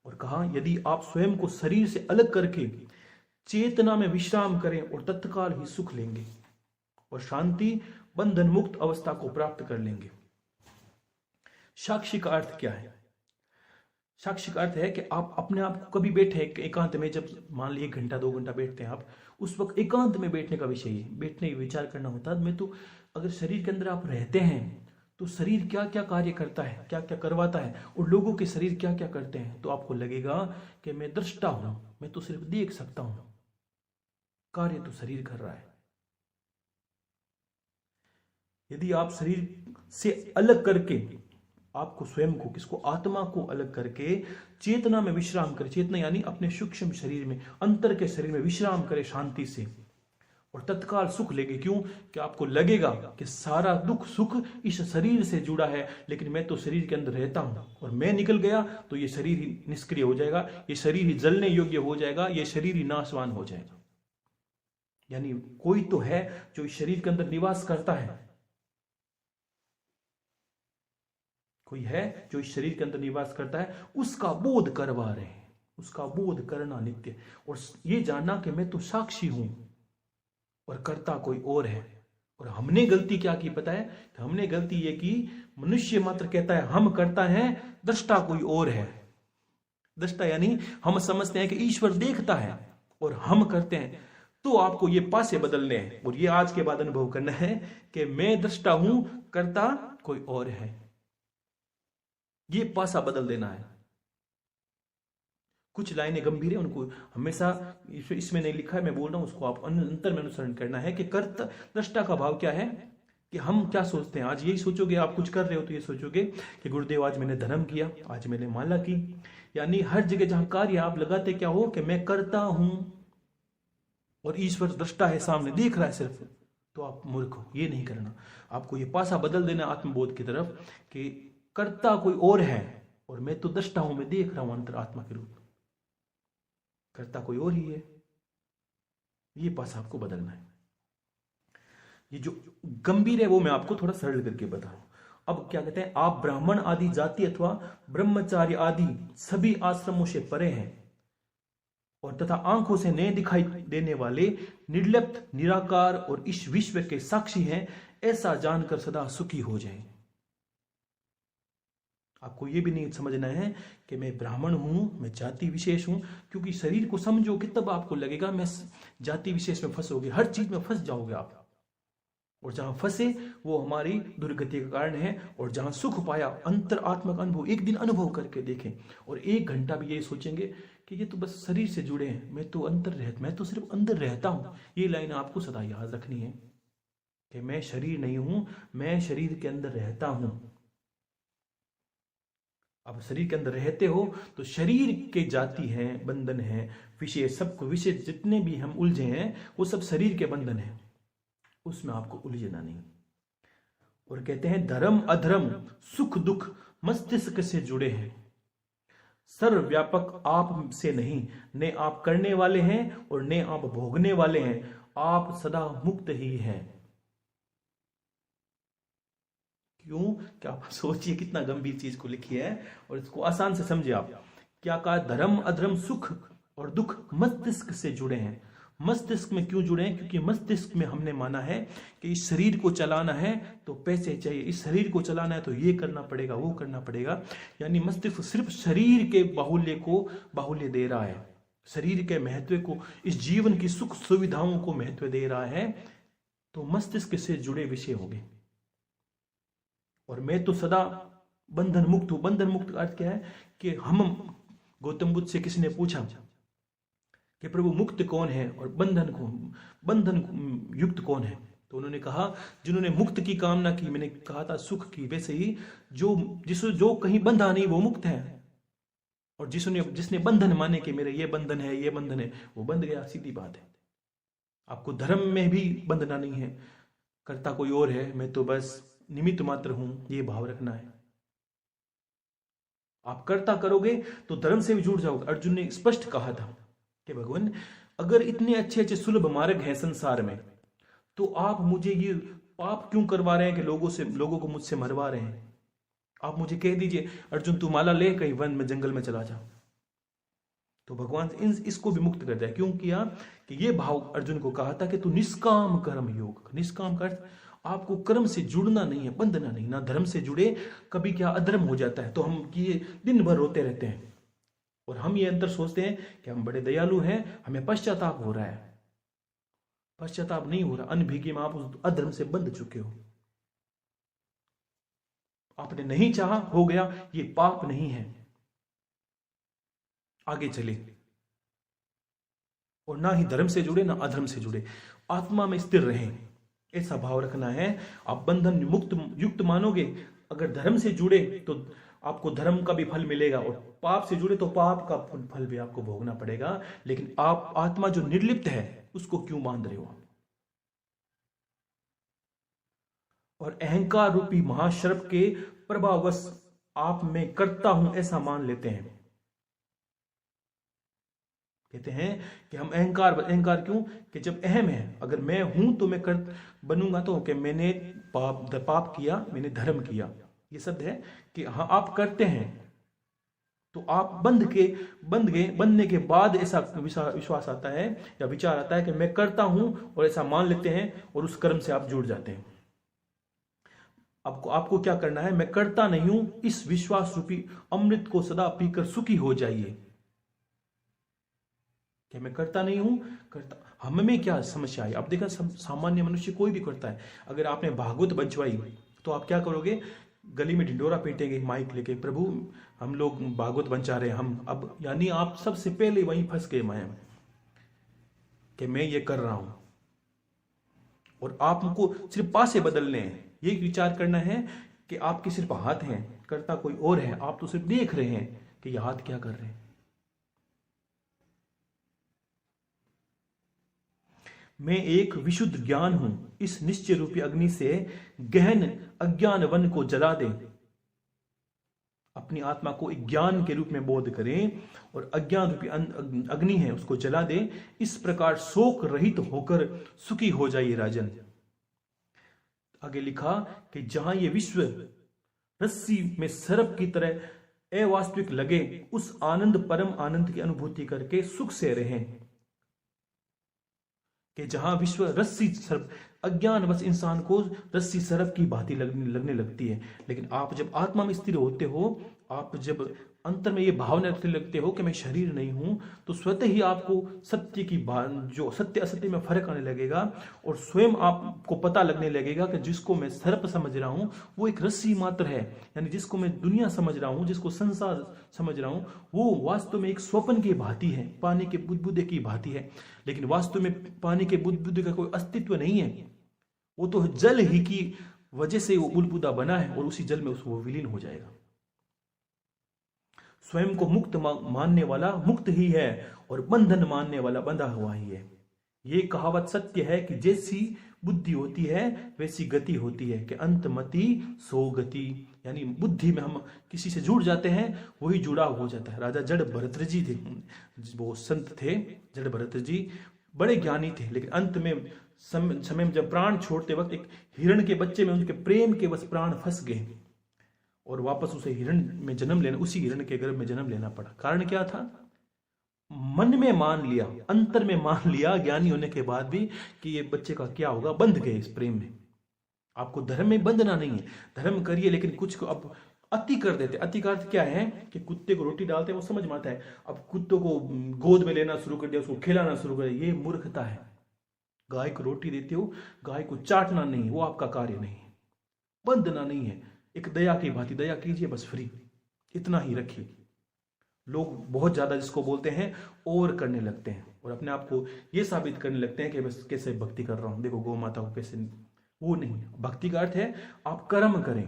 और कहा, यदि आप स्वयं को शरीर से अलग करके चेतना में विश्राम करें और तत्काल ही सुख लेंगे और शांति, बंधन मुक्त अवस्था को प्राप्त कर लेंगे। साक्षी का अर्थ क्या है? साक्षी का अर्थ है कि आप अपने आप को कभी बैठे एकांत में, जब मान लीजिए 1 घंटा 2 घंटा बैठते हैं आप, उस वक्त एकांत में बैठने का विषय है, बैठने की विचार करना होता है। मैं तो, अगर शरीर के अंदर आप रहते हैं तो शरीर क्या क्या कार्य करता है, क्या क्या करवाता है, और लोगों के शरीर क्या क्या करते हैं, तो आपको लगेगा कि मैं दृष्टा हूं, मैं तो सिर्फ देख सकता हूं, कार्य तो शरीर कर रहा है। यदि आप शरीर से अलग करके, आपको स्वयं को, किसको, आत्मा को अलग करके चेतना में विश्राम करें, चेतना यानी अपने सूक्ष्म शरीर में, अंतर के शरीर में विश्राम करें शांति से, और तत्काल सुख लेंगे। क्यों? कि आपको लगेगा कि सारा दुख सुख इस शरीर से जुड़ा है, लेकिन मैं तो शरीर के अंदर रहता हूं, और मैं निकल गया तो ये शरीर ही निष्क्रिय हो जाएगा, ये शरीर ही जलने योग्य हो जाएगा, ये शरीर ही नाशवान हो जाएगा। यानी कोई तो है जो इस शरीर के अंदर निवास करता है, कोई है जो इस शरीर के अंदर निवास करता है, उसका बोध करवा रहे हैं, उसका बोध करना नित्य, और ये जानना कि मैं तो साक्षी हूं और करता कोई और है। और हमने गलती क्या की पता है? कि हमने गलती ये की, मनुष्य मात्र कहता है हम करता है, दृष्टा कोई और है। दृष्टा यानी हम समझते हैं कि ईश्वर देखता है और हम करते हैं। तो आपको ये पासे बदलने हैं और ये आज के बाद अनुभव करना है कि मैं दृष्टा हूं, करता कोई और है। ये पासा बदल देना है। कुछ लाइनें गंभीर है, उनको हमेशा इसमें नहीं लिखा है, मैं बोल रहा हूं, उसको आप अंतर में अनुसरण करना है कि कर्ता दृष्टा का भाव क्या है, कि हम क्या सोचते हैं। आज यही सोचोगे, आप कुछ कर रहे हो तो ये सोचोगे कि गुरुदेव आज मैंने धर्म किया, आज मैंने माला की, यानी हर जगह जहां कार्य आप लगाते क्या हो कि मैं करता हूं और ईश्वर दृष्टा है, सामने देख रहा है सिर्फ, तो आप मूर्ख हो। ये नहीं करना, आपको ये पासा बदल देना आत्मबोध की तरफ कि करता कोई और है और मैं तो दृष्टा हूं, मैं देख रहा हूं अंतर आत्मा के रूप, करता कोई और ही है। ये पासा आपको बदलना है। ये जो गंभीर है वो मैं आपको थोड़ा सरल करके बता रहा हूं। अब क्या कहते हैं, आप ब्राह्मण आदि जाति अथवा ब्रह्मचार्य आदि सभी आश्रमों से परे हैं और तथा आंखों से नहीं दिखाई देने वाले निर्लिप्त, निराकार और इस विश्व के साक्षी हैं, ऐसा जानकर सदा सुखी हो जाएं। आपको यह भी नहीं समझना है कि मैं ब्राह्मण हूं, मैं जाति विशेष हूं, क्योंकि शरीर को समझोगे तब आपको लगेगा मैं जाति विशेष में फंसोगे, हर चीज में फंस जाओगे आप, और जहां फंसे वो हमारी दुर्गति का कारण है। और जहां सुख पाया, अंतरात्मक अनुभव एक दिन अनुभव करके देखें और 1 घंटा भी ये सोचेंगे कि ये तो बस शरीर से जुड़े हैं, मैं तो सिर्फ अंदर रहता हूं। ये लाइन आपको सदा याद रखनी है कि मैं शरीर नहीं हूं, मैं शरीर के अंदर रहता हूं। अब शरीर के अंदर रहते हो तो शरीर के जाति हैं, बंधन है, विषय, सबको विषय जितने भी हम उलझे हैं वो सब शरीर के बंधन है, उसमें आपको उलझना नहीं। और कहते हैं धर्म अधर्म सुख दुख मस्तिष्क से जुड़े हैं, सर्वव्यापक आप से नहीं, ने आप करने वाले हैं और ने आप भोगने वाले हैं, आप सदा मुक्त ही हैं। क्यों? क्या आप सोचिए कितना गंभीर चीज को लिखी है और इसको आसान से समझे आप। क्या कहा? धर्म अधर्म सुख और दुख मस्तिष्क से जुड़े हैं। मस्तिष्क में क्यों जुड़े हैं? क्योंकि मस्तिष्क में हमने माना है कि इस शरीर को चलाना है तो पैसे चाहिए, इस शरीर को चलाना है तो ये करना पड़ेगा, वो करना पड़ेगा। यानी मस्तिष्क सिर्फ शरीर के बाहुल्य को बाहुल्य दे रहा है, शरीर के महत्व को, इस जीवन की सुख सुविधाओं को महत्व दे रहा है, तो मस्तिष्क से जुड़े विषय हो गए। और मैं तो सदा बंधन मुक्त हूं। बंधन मुक्त का अर्थ क्या है कि हम, गौतम बुद्ध से किसी ने पूछा कि प्रभु मुक्त कौन है और बंधन युक्त कौन है, तो उन्होंने कहा जिन्होंने मुक्त की कामना की, मैंने कहा था सुख की, वैसे ही जो कहीं बंधा नहीं वो मुक्त है, और जिसने बंधन माने कि मेरे ये बंधन है, ये बंधन है, वो बंध गया। सीधी बात है। आपको धर्म में भी बंधना नहीं है, करता कोई और है, मैं तो बस निमित्त मात्र हूं, ये भाव रखना है। आप करता करोगे तो धर्म से भी जुड़ जाओगे। अर्जुन ने स्पष्ट कहा था कि भगवान अगर इतने अच्छे अच्छे सुलभ मार्ग हैं संसार में, तो आप मुझे ये पाप क्यों करवा रहे हैं कि लोगों को मुझसे मरवा रहे हैं? आप मुझे कह दीजिए अर्जुन तू माला ले, कहीं वन में जंगल में चला जा, तो भगवान इसको भी मुक्त कर दिया। क्यों किया? कि ये भाव अर्जुन को कहा था कि तू निष्काम कर्म योग, निष्काम का अर्थ आपको कर्म से जुड़ना नहीं है, बंधना नहीं, ना धर्म से जुड़े। कभी क्या अधर्म हो जाता है तो हम ये दिन भर रोते रहते हैं और हम ये अंतर सोचते हैं कि हम बड़े दयालु हैं, हमें पश्चाताप हो रहा है। पश्चाताप नहीं हो रहा, अनभिज्ञ में आप उस अधर्म से बंध चुके हो। आपने नहीं चाहा, हो गया, ये पाप नहीं है। आगे चले और ना ही धर्म से जुड़े ना अधर्म से जुड़े, आत्मा में स्थिर रहें, ऐसा भाव रखना है। आप बंधन मुक्त युक्त मानोगे। अगर धर्म से जुड़े तो आपको धर्म का भी फल मिलेगा, और पाप से जुड़े तो पाप का फल भी आपको भोगना पड़ेगा। लेकिन आप आत्मा जो निर्लिप्त है उसको क्यों बांध रहे हो? और अहंकार रूपी महाशर्प के प्रभाववश आप में करता हूं ऐसा मान लेते हैं। कहते हैं कि हम अहंकार क्यों? कि जब अहम है, अगर मैं हूं तो मैं कर बनूंगा, तो कि मैंने पाप किया, मैंने धर्म किया, ये शब्द है कि हाँ आप करते हैं, तो आप बनने के बाद ऐसा विश्वास आता है या विचार आता है कि मैं करता हूं, और ऐसा मान लेते हैं और उस कर्म से आप जुड़ जाते हैं। आपको क्या करना है? मैं करता नहीं हूं, इस विश्वास रूपी अमृत को सदा पीकर सुखी हो जाइए। कि मैं करता नहीं हूं, करता हम में क्या समस्या है? आप देखा सामान्य मनुष्य कोई भी करता है। अगर आपने भागवत बंचवाई तो आप क्या करोगे? गली में ढिंडोरा पीटेंगे माइक लेके, प्रभु हम लोग भागवत बंचा रहे हैं हम अब, यानी आप सबसे पहले वहीं फंस गए माया में कि मैं ये कर रहा हूं। और आपको सिर्फ पासे बदलने हैं, ये विचार करना है कि आपके सिर्फ हाथ हैं, करता कोई और है, आप तो सिर्फ देख रहे हैं कि ये हाथ क्या कर रहे हैं। मैं एक विशुद्ध ज्ञान हूं, इस निश्चय रूपी अग्नि से गहन अज्ञान वन को जला दे। अपनी आत्मा को एक ज्ञान के रूप में बोध करें और अज्ञान रूपी अग्नि है उसको जला दे। इस प्रकार शोक रहित होकर सुखी हो जाइए राजन। आगे लिखा कि जहां ये विश्व रस्सी में सर्प की तरह अवास्तविक लगे, उस आनंद परम आनंद की अनुभूति करके सुख से रहें। कि जहां विश्व रस्सी सर्प, अज्ञान बस इंसान को रस्सी सर्प की भांति लगने लगती है, लेकिन आप जब आत्मा में स्थिर होते हो, आप जब अंतर में ये भावना रखने लगते हो कि मैं शरीर नहीं हूं, तो स्वतः ही आपको सत्य की जो सत्य असत्य में फर्क आने लगेगा और स्वयं आपको पता लगने लगेगा कि जिसको मैं सर्प समझ रहा हूं वो एक रस्सी मात्र है। यानी जिसको मैं दुनिया समझ रहा हूं, जिसको संसार समझ रहा हूं, वो वास्तव में एक स्वप्न की भांति है, पानी के बुदबुदे की भांति है। लेकिन वास्तव में पानी के बुदबुदे का कोई अस्तित्व नहीं है, वो तो जल ही की वजह से वो बुदबुदा बना है और उसी जल में उसको विलीन हो जाएगा। स्वयं को मुक्त मानने वाला मुक्त ही है और बंधन मानने वाला बंधा हुआ ही है। ये कहावत सत्य है कि जैसी बुद्धि होती है वैसी गति होती है, कि अंतमति सो गति। यानी बुद्धि में हम किसी से जुड़ जाते हैं, वही जुड़ा हो जाता है। राजा जड़ भरत जी थे, वो संत थे जड़ भरत जी, बड़े ज्ञानी थे, लेकिन अंत में समय में जब प्राण छोड़ते वक्त एक हिरण के बच्चे में उनके प्रेम के बस प्राण फंस गए और वापस उसे हिरण में जन्म लेना, उसी हिरण के गर्भ में जन्म लेना पड़ा। कारण क्या था? मन में मान लिया, अंतर में मान लिया ज्ञानी होने के बाद भी कि ये बच्चे का क्या होगा, बंध गए इस प्रेम में। आपको धर्म में बंधना नहीं है, धर्म करिए, लेकिन कुछ को अब अति कर देते। अति का अर्थ क्या है कि कुत्ते को रोटी डालते हैं वो समझ में आता है, अब कुत्तों को गोद में लेना शुरू कर दिया, उसको खिलाना शुरू कर दिया, ये मूर्खता है। गाय को रोटी देते हो, गाय को चाटना नहीं, वो आपका कार्य नहीं है, बंधना नहीं है। एक दया की भांति दया कीजिए, बस फ्री, इतना ही रखिए। लोग बहुत ज्यादा जिसको बोलते हैं और करने लगते हैं और अपने आप को ये साबित करने लगते हैं कि बस कैसे भक्ति कर रहा हूं, देखो गौ माता को कैसे। वो नहीं, भक्ति का अर्थ है आप कर्म करें।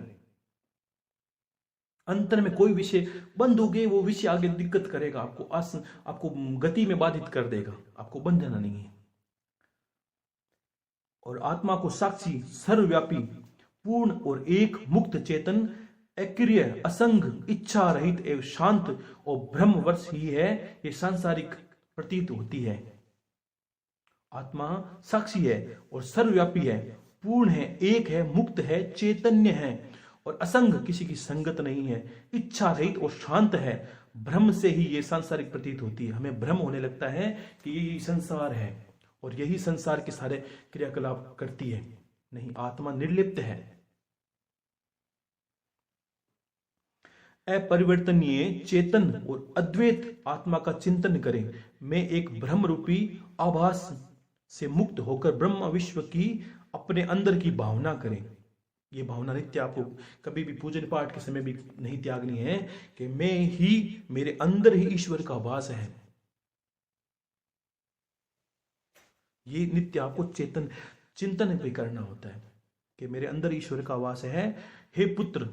अंतर में कोई विषय बंधोगे, वो विषय आगे दिक्कत करेगा, आपको गति में बाधित कर देगा, आपको बंधना नहीं है। और आत्मा को साक्षी, सर्वव्यापी, पूर्ण और एक मुक्त चेतन, अक्रिय, असंग, इच्छा रहित एवं शांत और ब्रह्मवर्ष ही है, ये सांसारिक प्रतीत होती है। आत्मा साक्षी है और सर्वव्यापी है, पूर्ण है, एक है, मुक्त है, चैतन्य है और असंग, किसी की संगत नहीं है, इच्छा रहित और शांत है। ब्रह्म से ही ये सांसारिक प्रतीत होती है। हमें भ्रम होने लगता है कि यही संसार है और यही संसार के सारे क्रियाकलाप करती है। नहीं, आत्मा निर्लिप्त है, अपरिवर्तनीय, चेतन और अद्वैत आत्मा का चिंतन करें। मैं एक ब्रह्म रूपी आभास से मुक्त होकर ब्रह्म विश्व की अपने अंदर की भावना करें। ये भावना नित्य आपको कभी भी पूजन पाठ के समय भी नहीं त्यागनी है कि मैं ही, मेरे अंदर ही ईश्वर का वास है। ये नित्य आपको चिंतन भी करना होता है कि मेरे अंदर ईश्वर का वास है। हे पुत्र,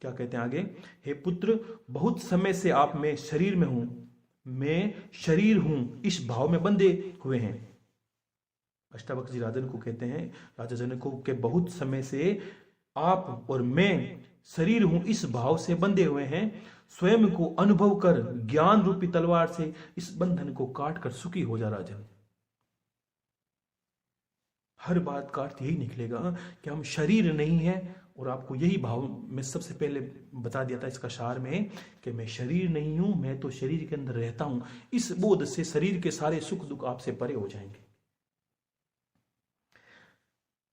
क्या कहते हैं आगे, हे पुत्र, बहुत समय से आप में शरीर में हूं, मैं शरीर हूं, इस भाव में बंधे हुए हैं। अष्टावक्र जी राजन को कहते हैं, राजा जनक को, के बहुत समय से आप और मैं शरीर हूं इस भाव से बंधे हुए हैं। स्वयं को अनुभव कर ज्ञान रूपी तलवार से इस बंधन को काट कर सुखी हो जा राजन। हर बात का अर्थ यही निकलेगा कि हम शरीर नहीं है और आपको यही भाव मैं सबसे पहले बता दिया था इसका सार में कि मैं शरीर नहीं हूं, मैं तो शरीर के अंदर रहता हूं। इस बोध से शरीर के सारे सुख दुख आपसे परे हो जाएंगे।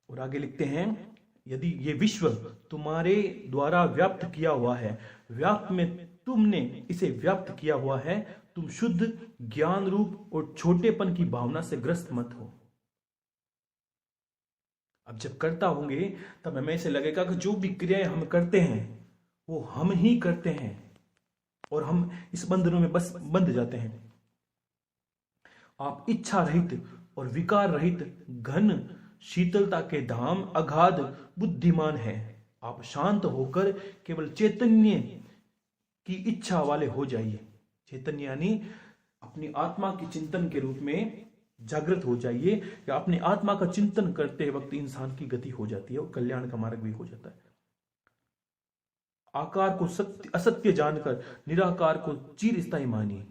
और आगे लिखते हैं, यदि ये विश्व तुम्हारे द्वारा व्याप्त किया हुआ है, व्याप्त में तुमने इसे व्याप्त किया हुआ है, तुम शुद्ध ज्ञान रूप और छोटेपन की भावना से ग्रस्त मत हो। अब जब करता होंगे तब हमें ऐसे लगेगा कि जो भी क्रियाएं हम करते हैं वो हम ही करते हैं और हम इस बंधनों में बस बंध जाते हैं। आप इच्छा रहित और विकार रहित घन शीतलता के धाम अगाध बुद्धिमान है। आप शांत होकर केवल चैतन्य की इच्छा वाले हो जाइए। चैतन्य यानी अपनी आत्मा की चिंतन के रूप में जागृत हो जाइए, या अपनी आत्मा का चिंतन करते वक्त इंसान की गति हो जाती है और कल्याण का मार्ग भी हो जाता है। आकार को सत्य असत्य जानकर निराकार को चिरस्थायी मानिए।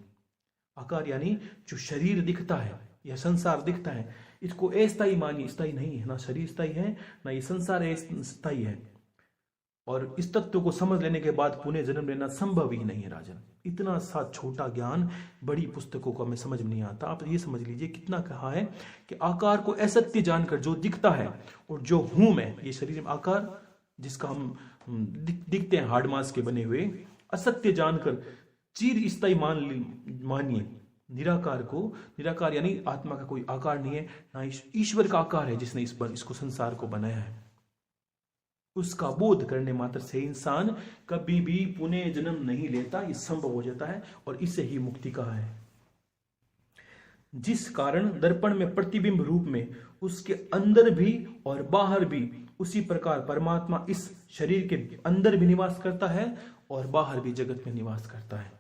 आकार यानी जो शरीर दिखता है या संसार दिखता है, इसको अस्थायी मानिए, स्थायी नहीं है। ना शरीर स्थायी है, ना ये संसार स्थायी है। और इस तत्व को समझ लेने के बाद पुनः जन्म लेना संभव ही नहीं है राजन। इतना सा छोटा ज्ञान बड़ी पुस्तकों का हमें समझ में नहीं आता। आप ये समझ लीजिए कितना कहा है कि आकार को असत्य जानकर जो दिखता है और जो हूं मैं, ये शरीर में आकार जिसका हम दिखते हैं हार्ड मास के बने हुए, असत्य जानकर चिर स्थायी मानिए निराकार को। निराकार यानी आत्मा का कोई आकार नहीं है, ना ईश्वर का आकार है जिसने इसको संसार को बनाया है। उसका बोध करने मात्र से इंसान कभी भी पुनः जन्म नहीं लेता, ये संभव हो जाता है और इसे ही मुक्ति कहा है। जिस कारण दर्पण में प्रतिबिंब रूप में उसके अंदर भी और बाहर भी, उसी प्रकार परमात्मा इस शरीर के अंदर भी निवास करता है और बाहर भी जगत में निवास करता है।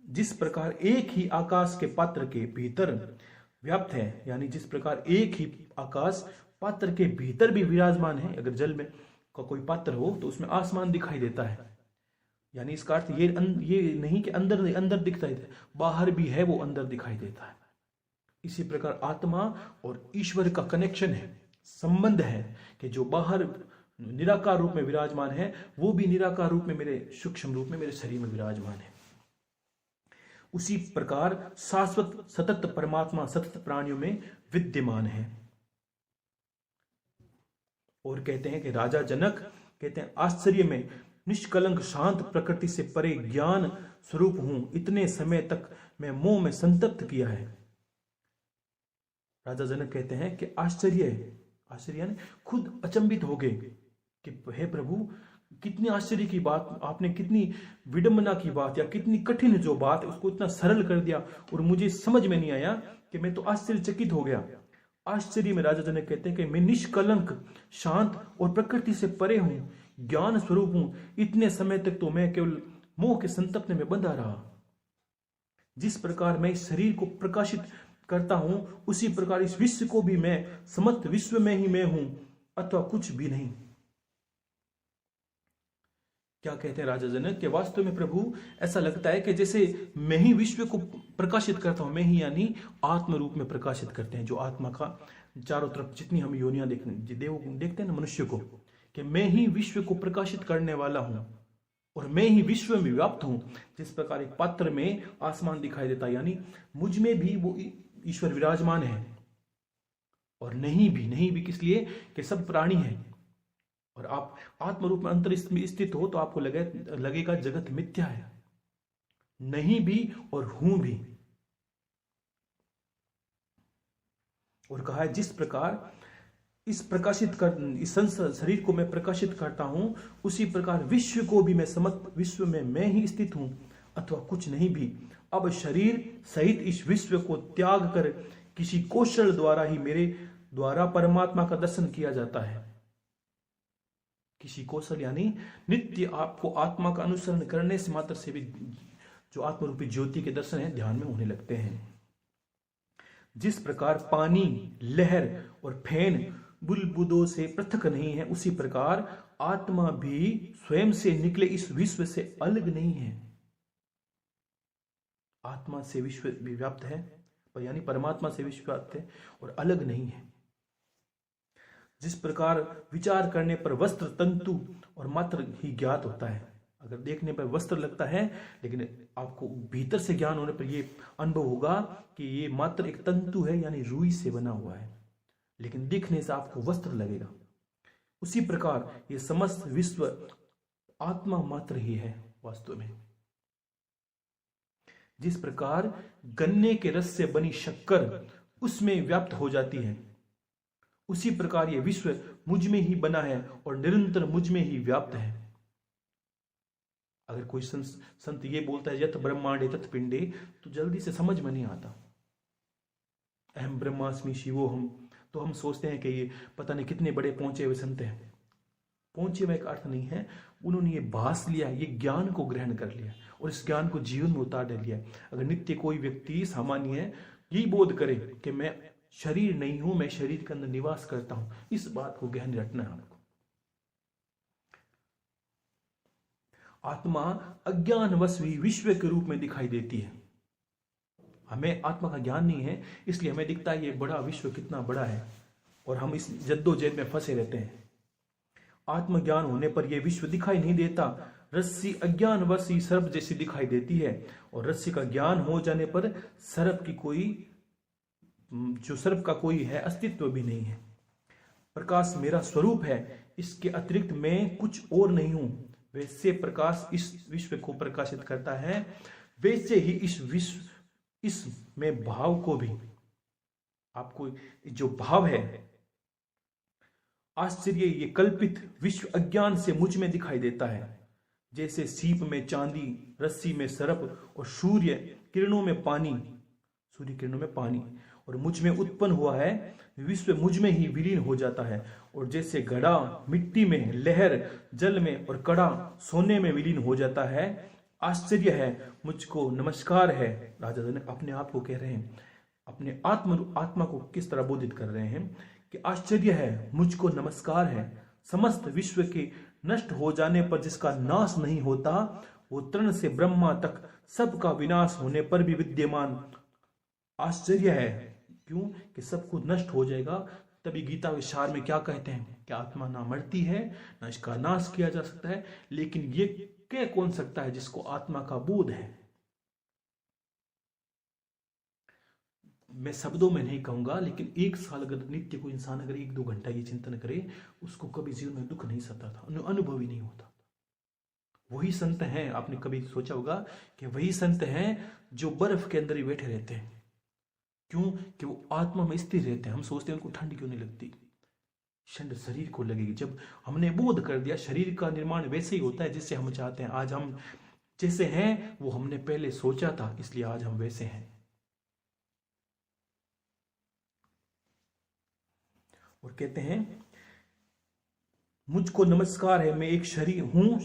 जिस प्रकार एक ही आकाश के पात्र के भीतर व्याप्त है, यानी जिस प्रकार एक ही आकाश पात्र के भीतर भी विराजमान है। अगर जल में का कोई पात्र हो तो उसमें आसमान दिखाई देता है, यानी इसका अर्थ ये नहीं कि अंदर अंदर दिखता है, बाहर भी है वो अंदर दिखाई देता है। इसी प्रकार आत्मा और ईश्वर का कनेक्शन है, संबंध है कि जो बाहर निराकार रूप में विराजमान है वो भी निराकार रूप में मेरे सूक्ष्म रूप में मेरे शरीर में विराजमान है। उसी प्रकार शाश्वत सतत परमात्मा सतत प्राणियों में विद्यमान है। और कहते हैं कि राजा जनक कहते हैं, आश्चर्य में निष्कलंक शांत प्रकृति से परे ज्ञान स्वरूप हूं, इतने समय तक मैं मोह में संतप्त किया है। राजा जनक कहते हैं कि आश्चर्य यानी खुद अचंभित हो गए कि हे प्रभु, कितनी आश्चर्य की बात आपने, कितनी विडंबना की बात या कितनी कठिन जो बात है उसको इतना सरल कर दिया और मुझे समझ में नहीं आया कि मैं तो आश्चर्यचकित हो गया। आश्चर्य में राजा जनक कहते हैं कि मैं निष्कलंक शांत और प्रकृति से परे हूं, ज्ञान स्वरूप हूं, इतने समय तक तो मैं केवल मोह के संतप्त में बंधा रहा। जिस प्रकार मैं इस शरीर को प्रकाशित करता हूं, उसी प्रकार इस विश्व को भी मैं समस्त विश्व में ही मैं हूं, अथवा कुछ भी नहीं। क्या कहते हैं राजा जनक के वास्तव में प्रभु ऐसा लगता है कि जैसे मैं ही विश्व को प्रकाशित करता हूं, मैं ही यानी आत्म रूप में प्रकाशित करते हैं। जो आत्मा का चारों तरफ जितनी हम योनियां देखते हैं ना मनुष्य को, कि मैं ही विश्व को प्रकाशित करने वाला हूं और मैं ही विश्व में व्याप्त हूं। जिस प्रकार एक पात्र में आसमान दिखाई देता है, यानी मुझ में भी वो ईश्वर विराजमान है और नहीं भी किस लिए कि सब प्राणी है। और आप आत्म रूप में अंतर में स्थित हो तो आपको लगेगा जगत मिथ्या है, नहीं भी और हूं भी। और कहा है जिस प्रकार इस शरीर को मैं प्रकाशित करता हूं, उसी प्रकार विश्व को भी मैं समस्त विश्व में मैं ही स्थित हूं, अथवा कुछ नहीं भी। अब शरीर सहित इस विश्व को त्याग कर किसी कौशल द्वारा ही मेरे द्वारा परमात्मा का दर्शन किया जाता है। किसी कौशल यानी नित्य आपको आत्मा का अनुसरण करने से मात्र से भी जो आत्मरूपी ज्योति के दर्शन है ध्यान में होने लगते हैं। जिस प्रकार पानी, लहर और फेन बुलबुदों से पृथक नहीं है, उसी प्रकार आत्मा भी स्वयं से निकले इस विश्व से अलग नहीं है। आत्मा से विश्व व्याप्त है, यानी परमात्मा से विश्व व्याप्त है और अलग नहीं है। जिस प्रकार विचार करने पर वस्त्र, तंतु और मात्र ही ज्ञात होता है। अगर देखने पर वस्त्र लगता है, लेकिन आपको भीतर से ज्ञान होने पर यह अनुभव होगा कि ये मात्र एक तंतु है, यानी रुई से बना हुआ है, लेकिन दिखने से आपको वस्त्र लगेगा। उसी प्रकार ये समस्त विश्व आत्मा मात्र ही है वास्तव में। जिस प्रकार गन्ने के रस से बनी शक्कर उसमें व्याप्त हो जाती है, उसी प्रकार ये विश्व मुझ में ही बना है और निरंतर मुझ में ही व्याप्त है। अगर कोई संत ये बोलता है यत ब्रह्मांडे तत् पिंडे, तो जल्दी से समझ में नहीं आता। अहम ब्रह्मास्मि शिवोहम, तो हम सोचते हैं कि ये पता नहीं कितने बड़े पहुंचे हुए संत हैं। पहुंचे हुए का अर्थ नहीं है, उन्होंने ये भास लिया, ये ज्ञान को ग्रहण कर लिया और इस ज्ञान को जीवन में उतार लिया। अगर नित्य कोई व्यक्ति सामान्य यही बोध करे कि मैं शरीर नहीं हूं, मैं शरीर के अंदर निवास करता हूं, इस बात को गहन रखना है आपको। आत्मा अज्ञानवश भी विश्व के रूप में दिखाई देती है। हमें आत्मा का ज्ञान नहीं है, इसलिए हमें दिखता है ये बड़ा विश्व कितना बड़ा है, और हम इस जद्दोजहद में फंसे रहते हैं। आत्मज्ञान होने पर यह विश्व दिखाई नहीं देता। रस्सी अज्ञानवश ही सर्प जैसी दिखाई देती है, और रस्सी का ज्ञान हो जाने पर सर्प की सर्प का कोई है अस्तित्व भी नहीं है। प्रकाश मेरा स्वरूप है, इसके अतिरिक्त मैं कुछ और नहीं हूं। वैसे प्रकाश इस विश्व को प्रकाशित करता है, वैसे ही इस में भाव को भी, आपको जो भाव है, आश्चर्य, ये कल्पित विश्व अज्ञान से मुझ में दिखाई देता है। जैसे सीप में चांदी, रस्सी में सर्प और सूर्य किरणों में पानी और मुझ में उत्पन्न हुआ है, विश्व मुझ में ही विलीन हो जाता है। और जैसे घड़ा मिट्टी में, लहर जल में और कड़ा सोने में विलीन हो जाता है। आश्चर्य है, मुझको नमस्कार है। राजा जनक अपने आप को कह रहे हैं, अपने आत्मा को किस तरह बोधित कर रहे हैं कि आश्चर्य है, मुझको नमस्कार है। समस्त विश्व के नष्ट हो जाने पर जिसका नाश नहीं होता, वो तृण से ब्रह्मा तक सबका विनाश होने पर भी विद्यमान। आश्चर्य है, क्यों कि सब कुछ नष्ट हो जाएगा। तभी गीता के सार में क्या कहते हैं कि आत्मा ना मरती है, ना इसका नाश किया जा सकता है, लेकिन ये कह कौन सकता है जिसको आत्मा का बोध है। मैं शब्दों में नहीं कहूंगा, लेकिन एक साल अगर नित्य कोई इंसान अगर 1-2 घंटा ये चिंतन करे, उसको कभी जीवन में दुख नहीं सता था, अनुभव ही नहीं होता। वही संत हैं, आपने कभी सोचा होगा कि वही संत हैं जो बर्फ के अंदर ही बैठे रहते हैं। क्यों कि वो आत्मा में स्थिर रहते हैं। हम सोचते हैं उनको ठंड क्यों नहीं लगती, ठंड शरीर को लगेगी। जब हमने बोध कर दिया शरीर का निर्माण वैसे ही होता है जैसे हम चाहते हैं। आज हम जैसे हैं वो हमने पहले सोचा था, इसलिए आज हम वैसे हैं। और कहते हैं मुझको नमस्कार है, मैं एक शरीर हूं,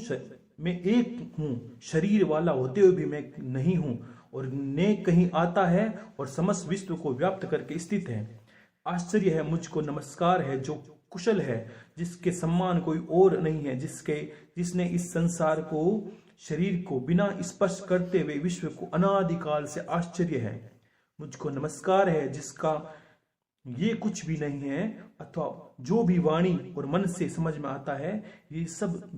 मैं एक हूं, शरीर वाला होते हुए भी मैं नहीं हूं, और ने कहीं आता है और समस्त विश्व को व्याप्त करके स्थित है। आश्चर्य है, मुझको नमस्कार है जो कुशल है, जिसके सम्मान कोई और नहीं है, जिसने इस संसार को, शरीर को बिना स्पर्श करते हुए विश्व को अनादिकाल से आश्चर्य है। मुझको नमस्कार है जिसका ये कुछ भी नहीं है, अथवा जो भी वाणी और मन से समझ में आता है, ये सब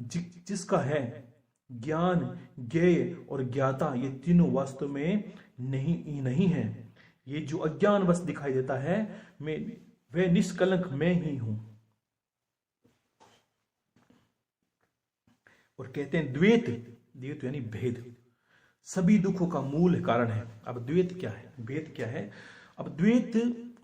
जिसका है। ज्ञान, ज्ञेय और ज्ञाता, ये तीनों वास्तव में नहीं है। ये जो अज्ञानवश दिखाई देता है, वह निष्कलंक मैं ही हूं। और कहते हैं द्वैत यानी भेद सभी दुखों का मूल कारण है। अब द्वैत क्या है, भेद क्या है? अब द्वैत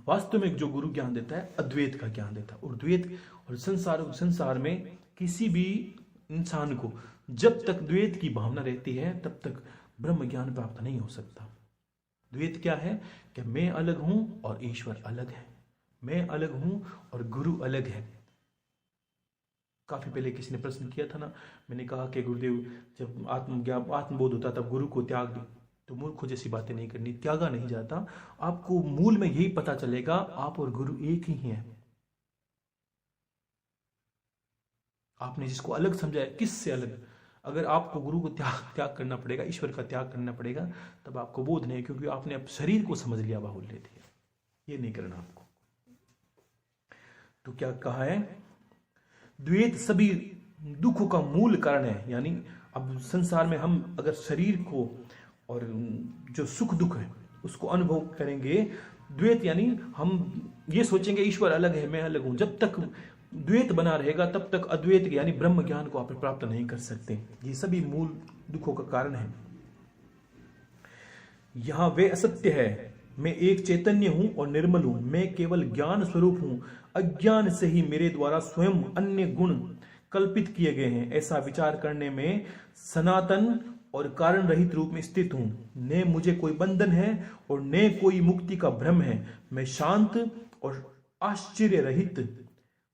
वास्तव में जो गुरु ज्ञान देता है, अद्वैत का ज्ञान देता है। और द्वैत और संसार में किसी भी इंसान को जब तक द्वैत की भावना रहती है, तब तक ब्रह्म ज्ञान प्राप्त नहीं हो सकता। द्वैत क्या है कि मैं अलग हूं और ईश्वर अलग है, मैं अलग हूं और गुरु अलग है। काफी पहले किसी ने प्रश्न किया था ना, मैंने कहा कि गुरुदेव जब आत्मबोध होता तब गुरु को त्याग दी। तो मूर्खों जैसी बातें नहीं करनी, त्यागा नहीं जाता। आपको मूल में यही पता चलेगा, आप और गुरु एक ही हैं। आपने जिसको अलग समझा है, किससे अलग? अगर आपको गुरु को त्याग करना पड़ेगा, ईश्वर का त्याग करना पड़ेगा, तब आपको बोध नहीं, क्योंकि आपने अब शरीर को समझ लिया बाहुल्य थी। ये नहीं करना आपको। तो क्या कहा है, द्वैत सभी दुखों का मूल कारण है। यानी अब संसार में हम अगर शरीर को और जो सुख दुख है उसको अनुभव करेंगे, द्वैत यानी हम ये सोचेंगे ईश्वर अलग है, मैं अलग हूं, जब तक द्वैत बना रहेगा तब तक अद्वैत यानी ब्रह्म ज्ञान को आप प्राप्त नहीं कर सकते। ये सभी मूल दुखों का कारण है। यहां वे असत्य है, मैं एक चैतन्य हूं और निर्मल हूं, मैं केवल ज्ञान स्वरूप हूं, अज्ञान से ही मेरे द्वारा स्वयं अन्य गुण कल्पित किए गए हैं। ऐसा विचार करने में सनातन और कारण रहित रूप में स्थित हूं, न मुझे कोई बंधन है और न कोई मुक्ति का भ्रम है। मैं शांत और आश्चर्य रहित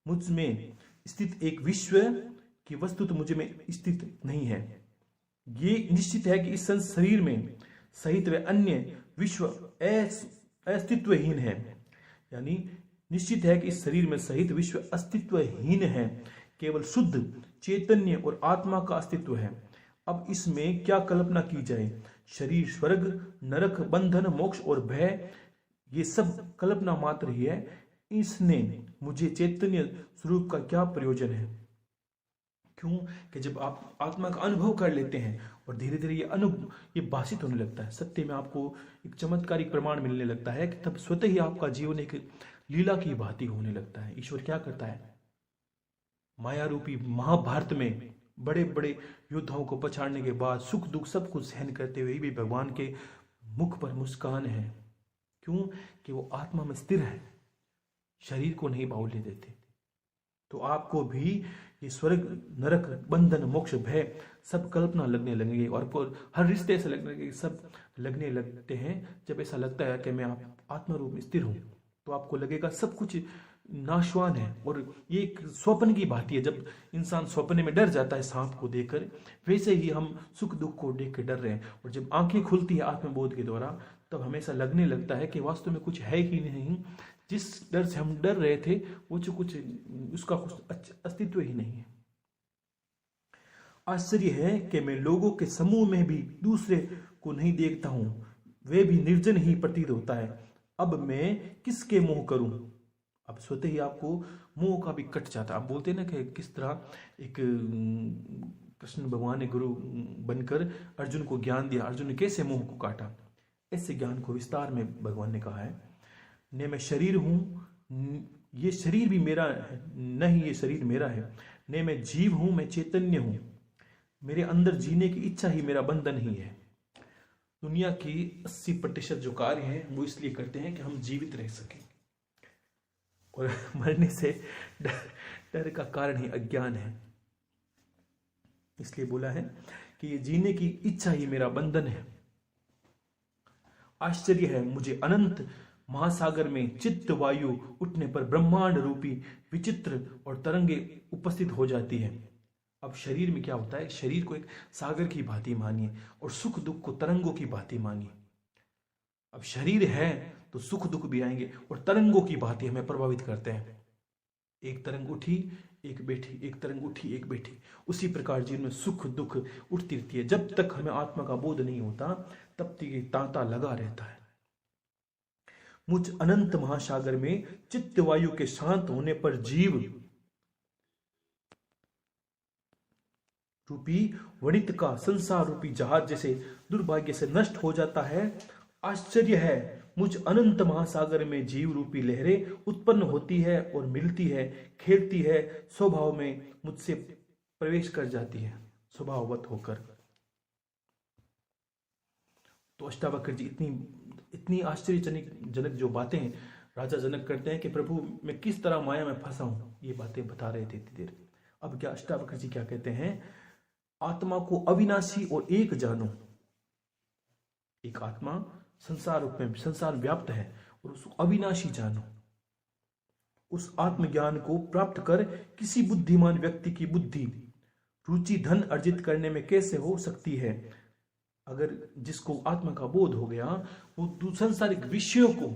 मुझ में स्थित एक विश्व की वस्तु तो मुझे में स्थित नहीं है। ये निश्चित है कि इस शरीर में सहित वे अन्य विश्व अस्तित्वहीन है। यानी निश्चित है कि इस शरीर में सहित विश्व अस्तित्वहीन है, केवल शुद्ध चैतन्य और आत्मा का अस्तित्व है। अब इसमें क्या कल्पना की जाए, शरीर, स्वर्ग, नरक, बंधन, मोक्ष और भय, ये सब कल्पना मात्र ही है। इसने मुझे चैतन्य स्वरूप का क्या प्रयोजन है? क्यों कि जब आप आत्मा का अनुभव कर लेते हैं और धीरे धीरे ये भाषित होने लगता है, सत्य में आपको एक चमत्कारिक प्रमाण मिलने लगता है कि तब स्वतः ही आपका जीवन एक लीला की भांति होने लगता है। ईश्वर क्या करता है, माया रूपी महाभारत में बड़े बड़े योद्धाओं को पछाड़ने के बाद सुख दुख सब कुछ सहन करते हुए भी भगवान के मुख पर मुस्कान है। क्यों कि वो आत्मा में स्थिर है, शरीर को नहीं बाउलने देते। तो आपको भी ये स्वर्ग, नरक, बंधन, मोक्ष, भय सब कल्पना लगने लगेंगे और हर रिश्ते ऐसे लगने लगेंगे, सब लगने लगते हैं। जब ऐसा लगता है कि मैं आत्मा रूप में स्थिर हूं, तो आपको लगेगा सब कुछ नाशवान है। और ये एक स्वप्न की बात है, जब इंसान स्वप्न में डर जाता है सांप को देखकर, वैसे ही हम सुख दुख को देख कर डर रहे हैं। और जब आंखें खुलती है आत्मबोध के द्वारा, तब हमेशा लगने लगता है कि वास्तव में कुछ है ही नहीं, जिस डर से हम डर रहे थे वो जो कुछ उसका कुछ अस्तित्व ही नहीं है। आश्चर्य है कि मैं लोगों के समूह में भी दूसरे को नहीं देखता हूं, वे भी निर्जन ही प्रतीत होता है। अब मैं किसके मोह करूं? अब स्वतः ही आपको मोह का भी कट जाता है। आप बोलते हैं ना कि किस तरह एक कृष्ण भगवान ने गुरु बनकर अर्जुन को ज्ञान दिया, अर्जुन ने कैसे मोह को काटा, ऐसे ज्ञान को विस्तार में भगवान ने कहा है। न मैं शरीर हूं, ये शरीर भी मेरा है, नहीं ये शरीर मेरा है। न मैं जीव हूं, मैं चैतन्य हूं, मेरे अंदर जीने की इच्छा ही मेरा बंधन ही है। दुनिया की 80% जो कार्य हैं वो इसलिए करते हैं कि हम जीवित रह सकें, और मरने से डर का कारण ही अज्ञान है। इसलिए बोला है कि ये जीने की इच्छा ही मेरा बंधन है। आश्चर्य है मुझे अनंत महासागर में चित्त वायु उठने पर ब्रह्मांड रूपी विचित्र और तरंगे उपस्थित हो जाती है। अब शरीर में क्या होता है, शरीर को एक सागर की भांति मानिए और सुख दुख को तरंगों की भांति मानिए। अब शरीर है तो सुख दुख भी आएंगे और तरंगों की भांति हमें प्रभावित करते हैं। एक तरंग उठी एक बैठी, एक तरंग उठी एक बैठी, उसी प्रकार जीवन में सुख दुख उठती रहती है। जब तक हमें आत्मा का बोध नहीं होता तब तक ये तांता लगा रहता है। मुझ अनंत महासागर में चित्त वायु के शांत होने पर जीव रूपी वणित का संसार रूपी जहाज जैसे दुर्भाग्य से नष्ट हो जाता है। आश्चर्य है मुझ अनंत महासागर में जीव रूपी लहरें उत्पन्न होती है और मिलती है, खेलती है, स्वभाव में मुझसे प्रवेश कर जाती है, स्वभाववत होकर। तो अष्टावक्र जी इतनी आश्चर्यजनक जो बातें राजा जनक करते हैं कि प्रभु मैं किस तरह माया में फंसा हूं, ये बातें बता रहे थे इतनी देर। अब क्या अष्टावक्र जी क्या कहते हैं, आत्मा को अविनाशी और एक जानो। एक आत्मा संसार रूप में संसार व्याप्त है और उसको अविनाशी जानो। उस आत्मज्ञान को प्राप्त कर किसी बुद्धिमान व्यक्ति की बुद्धि रुचि धन अर्जित करने में कैसे हो सकती है। अगर जिसको आत्मा का बोध हो गया वो सांसारिक विषयों को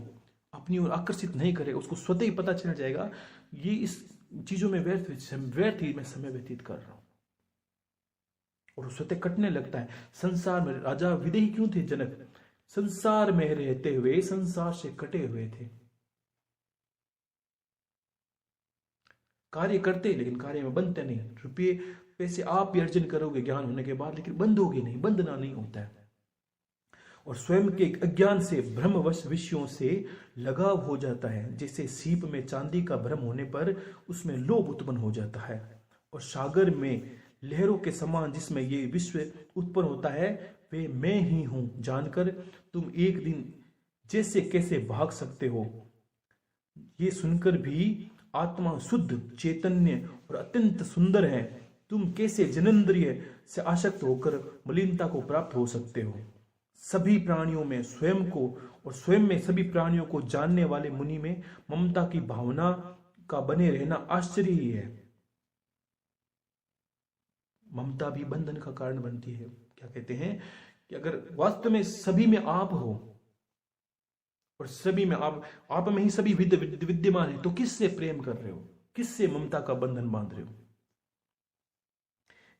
अपनी ओर आकर्षित नहीं करेगा, उसको स्वतः ही पता चल जाएगा ये इस चीजों में व्यर्थ ही मैं समय व्यतीत कर रहा हूं, और स्वतः कटने लगता है। संसार में राजा विदेही क्यों थे जनक, संसार में रहते हुए संसार से कटे हुए थे। कार्य करते लेकिन कार्य में बनते नहीं। रुपये पैसे आप भी अर्जन करोगे ज्ञान होने के बाद, लेकिन बंधोगे नहीं, बंधना नहीं होता है। और स्वयं के अज्ञान से भ्रमवश विषयों से लगाव हो जाता है। जैसे सीप में चांदी का भ्रम होने पर उसमें लोभ उत्पन्न हो जाता है, और सागर में लहरों के समान जिसमें ये विश्व उत्पन्न होता है, वे मैं ही हूं जानकर तुम एक दिन जैसे कैसे भाग सकते हो। ये सुनकर भी आत्मा शुद्ध चैतन्य और अत्यंत सुंदर है, तुम कैसे जनेंद्रिय से आसक्त होकर मलिनता को प्राप्त हो सकते हो। सभी प्राणियों में स्वयं को और स्वयं में सभी प्राणियों को जानने वाले मुनि में ममता की भावना का बने रहना आश्चर्य ही है। ममता भी बंधन का कारण बनती है। क्या कहते हैं कि अगर वास्तव में सभी में आप हो और सभी में आप में ही सभी विद्यमान है, तो किससे प्रेम कर रहे हो, किससे ममता का बंधन बांध रहे हो।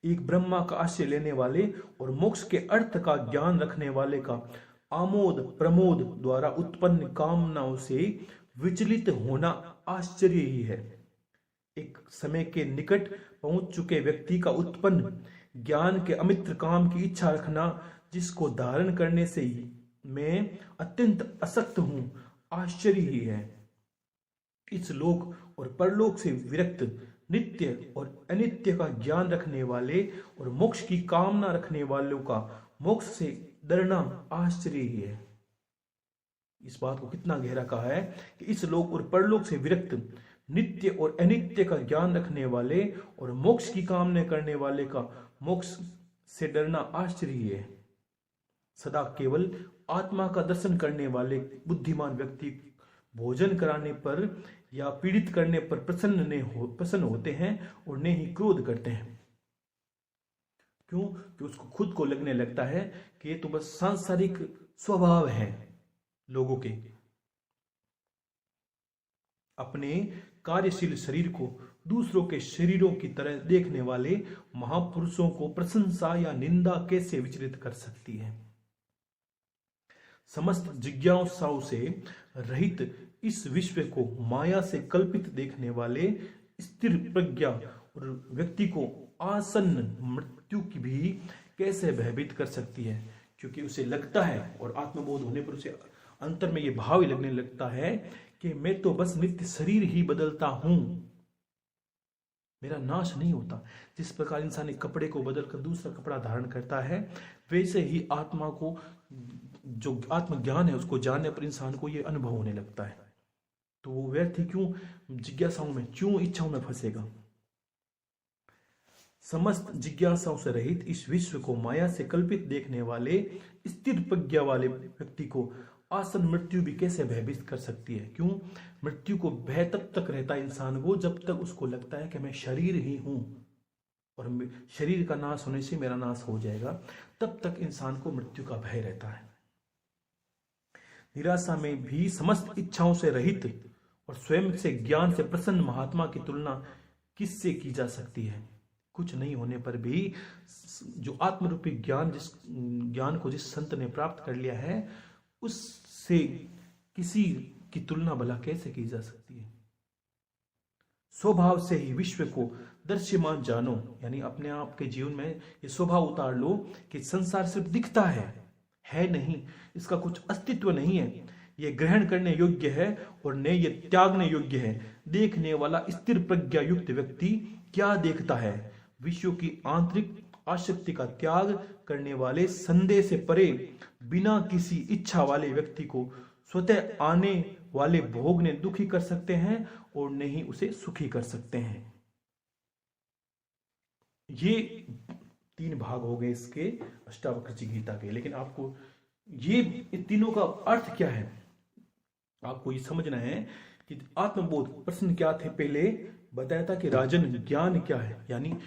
एक ब्रह्मा का आश्रय लेने वाले और मोक्ष के अर्थ का ज्ञान रखने वाले का आमोद प्रमोद द्वारा उत्पन्न कामनाओं से विचलित होना आश्चर्य ही है। एक समय के निकट पहुंच चुके व्यक्ति का उत्पन्न ज्ञान के अमित्र काम की इच्छा रखना, जिसको धारण करने से मैं अत्यंत असक्त हूं, आश्चर्य ही है। इस लोक और परलोक से विरक्त नित्य और अनित्य का ज्ञान रखने वाले और मोक्ष की कामना रखने वालों का मोक्ष से डरना आश्चर्य ही है। इस बात को कितना गहरा कहा है कि इस लोक और परलोक से विरक्त नित्य और अनित्य का ज्ञान रखने वाले और मोक्ष की कामना करने वाले का मोक्ष से डरना आश्चर्य ही है। सदा केवल आत्मा का दर्शन करने वाले बुद्धिमान व्यक्ति भोजन कराने पर या पीड़ित करने पर प्रसन्न होते हैं और न ही क्रोध करते हैं। क्यों? कि उसको खुद को लगने लगता है कि ये तो बस सांसारिक स्वभाव है लोगों के। अपने कार्यशील शरीर को दूसरों के शरीरों की तरह देखने वाले महापुरुषों को प्रशंसा या निंदा कैसे विचलित कर सकती है। समस्त जिज्ञासाओं से रहित इस विश्व को माया से कल्पित देखने वाले स्थिर प्रज्ञा और व्यक्ति को आसन्न मृत्यु की भी कैसे भयभीत कर सकती है। क्योंकि उसे लगता है, और आत्मबोध होने पर उसे अंतर में ये भाव ही लगने लगता है कि मैं तो बस नित्य शरीर ही बदलता हूं, मेरा नाश नहीं होता। जिस प्रकार इंसान एक कपड़े को बदलकर दूसरा कपड़ा धारण करता है, वैसे ही आत्मा को, जो आत्मज्ञान है, उसको जानने पर इंसान को ये अनुभव होने लगता है। तो वो व्यर्थ ही क्यों जिज्ञासाओं में, क्यों इच्छाओं में फंसेगा। समस्त जिज्ञासाओं से रहित इस विश्व को माया से कल्पित देखने वाले स्थिर प्रज्ञा वाले व्यक्ति को आसन मृत्यु भी कैसे भयभीत कर सकती है। क्यों? मृत्यु को भय तब तक रहता है इंसान को जब तक उसको लगता है कि मैं शरीर ही हूं और शरीर का नाश होने से मेरा नाश हो जाएगा, तब तक इंसान को मृत्यु का भय रहता है। निराशा में भी समस्त इच्छाओं से रहित और स्वयं से ज्ञान से प्रसन्न महात्मा की तुलना किससे की जा सकती है। कुछ नहीं होने पर भी जो आत्मरूपी ज्ञान को जिस संत ने प्राप्त कर लिया है, उससे किसी की तुलना भला कैसे की जा सकती है। स्वभाव से ही विश्व को दृश्यमान जानो, यानी अपने आप के जीवन में ये स्वभाव उतार लो कि संसार सिर्फ दिखता है नहीं, इसका कुछ अस्तित्व नहीं है, ये ग्रहण करने योग्य है और न ये त्यागने योग्य है। देखने वाला स्थिर प्रज्ञा युक्त व्यक्ति क्या देखता है? विश्व की आंतरिक आसक्ति का त्याग करने वाले संदेह से परे बिना किसी इच्छा वाले व्यक्ति को स्वतः आने वाले भोग ने दुखी कर सकते हैं और नहीं उसे सुखी कर सकते हैं। ये 3 भाग हो गए इसके अष्टावक्र गीता के। लेकिन आपको ये तीनों का अर्थ क्या है, आपको ये समझना है कि आत्मबोध प्रश्न क्या थे। पहले बताया था कि राजन ज्ञान क्या है, यानी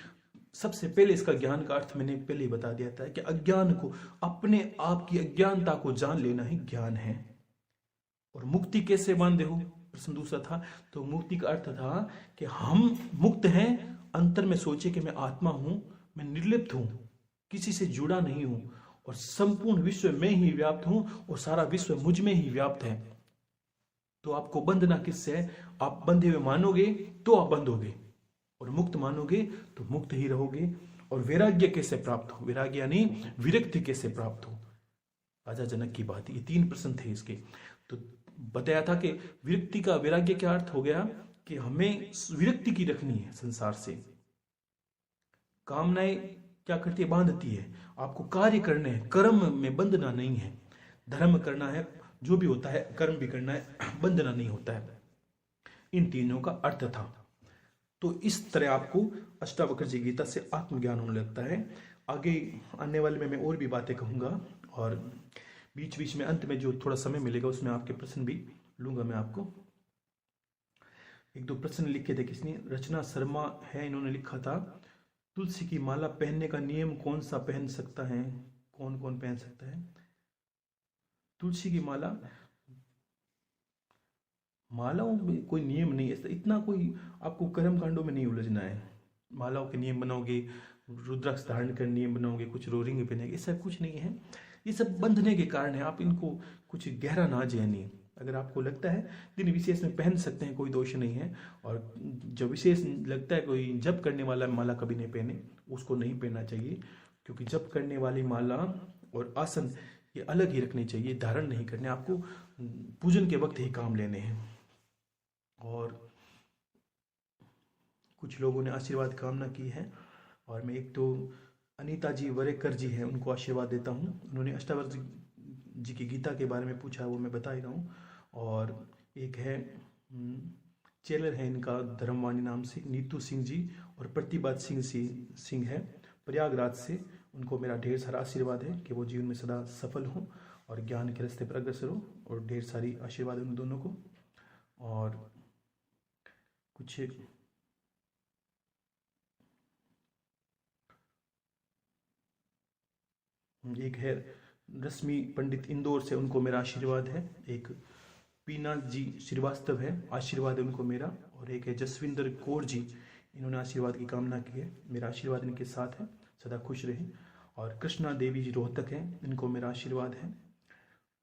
सबसे पहले इसका ज्ञान का अर्थ मैंने पहले ही बता दिया था कि अज्ञान को, अपने आप की अज्ञानता को जान लेना ही ज्ञान है। और मुक्ति कैसे बांधे हो, प्रश्न दूसरा था। तो मुक्ति का अर्थ था कि हम मुक्त हैं, अंतर में सोचे कि मैं आत्मा हूं, मैं निर्लिप्त हूं, किसी से जुड़ा नहीं हूं और संपूर्ण विश्व में ही व्याप्त हूं और सारा विश्व मुझ में ही व्याप्त है। तो आपको बंधना किससे है? आप बंधे हुए मानोगे तो आप बंधोगे, और मुक्त मानोगे तो मुक्त ही रहोगे। और वैराग्य कैसे प्राप्त हो, वैराग्य यानी विरक्ति कैसे प्राप्त हो, राजा जनक की बात, ये 3 प्रश्न थे इसके। तो बताया था कि विरक्ति का, वैराग्य क्या अर्थ हो गया कि हमें विरक्ति की रखनी है संसार से। कामनाएं क्या करती है, बांधती है। आपको कार्य करने हैं, कर्म में बंधना नहीं है। धर्म करना है, जो भी होता है कर्म भी करना है, बंधना नहीं होता है। इन तीनों का अर्थ था। तो इस तरह आपको अष्टावक्र जी गीता से आत्मज्ञान होने लगता है। आगे आने वाले में मैं और भी बातें कहूंगा, और बीच बीच में अंत में जो थोड़ा समय मिलेगा उसमें आपके प्रश्न भी लूंगा मैं आपको। 1-2 प्रश्न लिखे थे किसने, रचना शर्मा है, इन्होंने लिखा था, तुलसी की माला पहनने का नियम कौन सा पहन सकता है, कौन कौन पहन सकता है तुलसी की माला। मालाओं में कोई नियम नहीं है, इतना कोई आपको कर्म कांडों में नहीं उलझना है। मालाओं के नियम बनाओगे, रुद्राक्ष धारण कर नियम बनाओगे, कुछ रोरिंग पहनेंगे, ऐसा कुछ नहीं है। ये सब बंधने के कारण है, आप इनको कुछ गहरा ना जानिए। अगर आपको लगता है दिन विशेष में पहन सकते हैं, कोई दोष नहीं है। और जो विशेष लगता है, कोई जप करने वाला माला कभी नहीं पहने, उसको नहीं पहनना चाहिए, क्योंकि जप करने वाली माला और आसन ये अलग ही रखने चाहिए, धारण नहीं करने, आपको पूजन के वक्त ही काम लेने हैं। और कुछ लोगों ने आशीर्वाद कामना की है, और मैं एक तो अनीता जी वरेकर जी हैं, उनको आशीर्वाद देता हूँ। उन्होंने अष्टावक्र जी की गीता के बारे में पूछा, वो मैं बता ही रहा हूँ। और एक है चेलर है इनका, धर्मवाणी नाम से, नीतू सिंह जी, और प्रतिभा सिंह है प्रयागराज से। उनको मेरा ढेर सारा आशीर्वाद है कि वो जीवन में सदा सफल हों और ज्ञान के रास्ते पर अग्रसर हो, और ढेर सारी आशीर्वाद उन दोनों को। और कुछ एक है रश्मि पंडित इंदौर से, उनको मेरा आशीर्वाद है। एक पीना जी श्रीवास्तव है, आशीर्वाद है उनको मेरा। और एक है जसविंदर कौर जी, इन्होंने आशीर्वाद की कामना की है, मेरा आशीर्वाद इनके साथ है, सदा खुश रहें। और कृष्णा देवी जी रोहतक हैं, इनको मेरा आशीर्वाद है।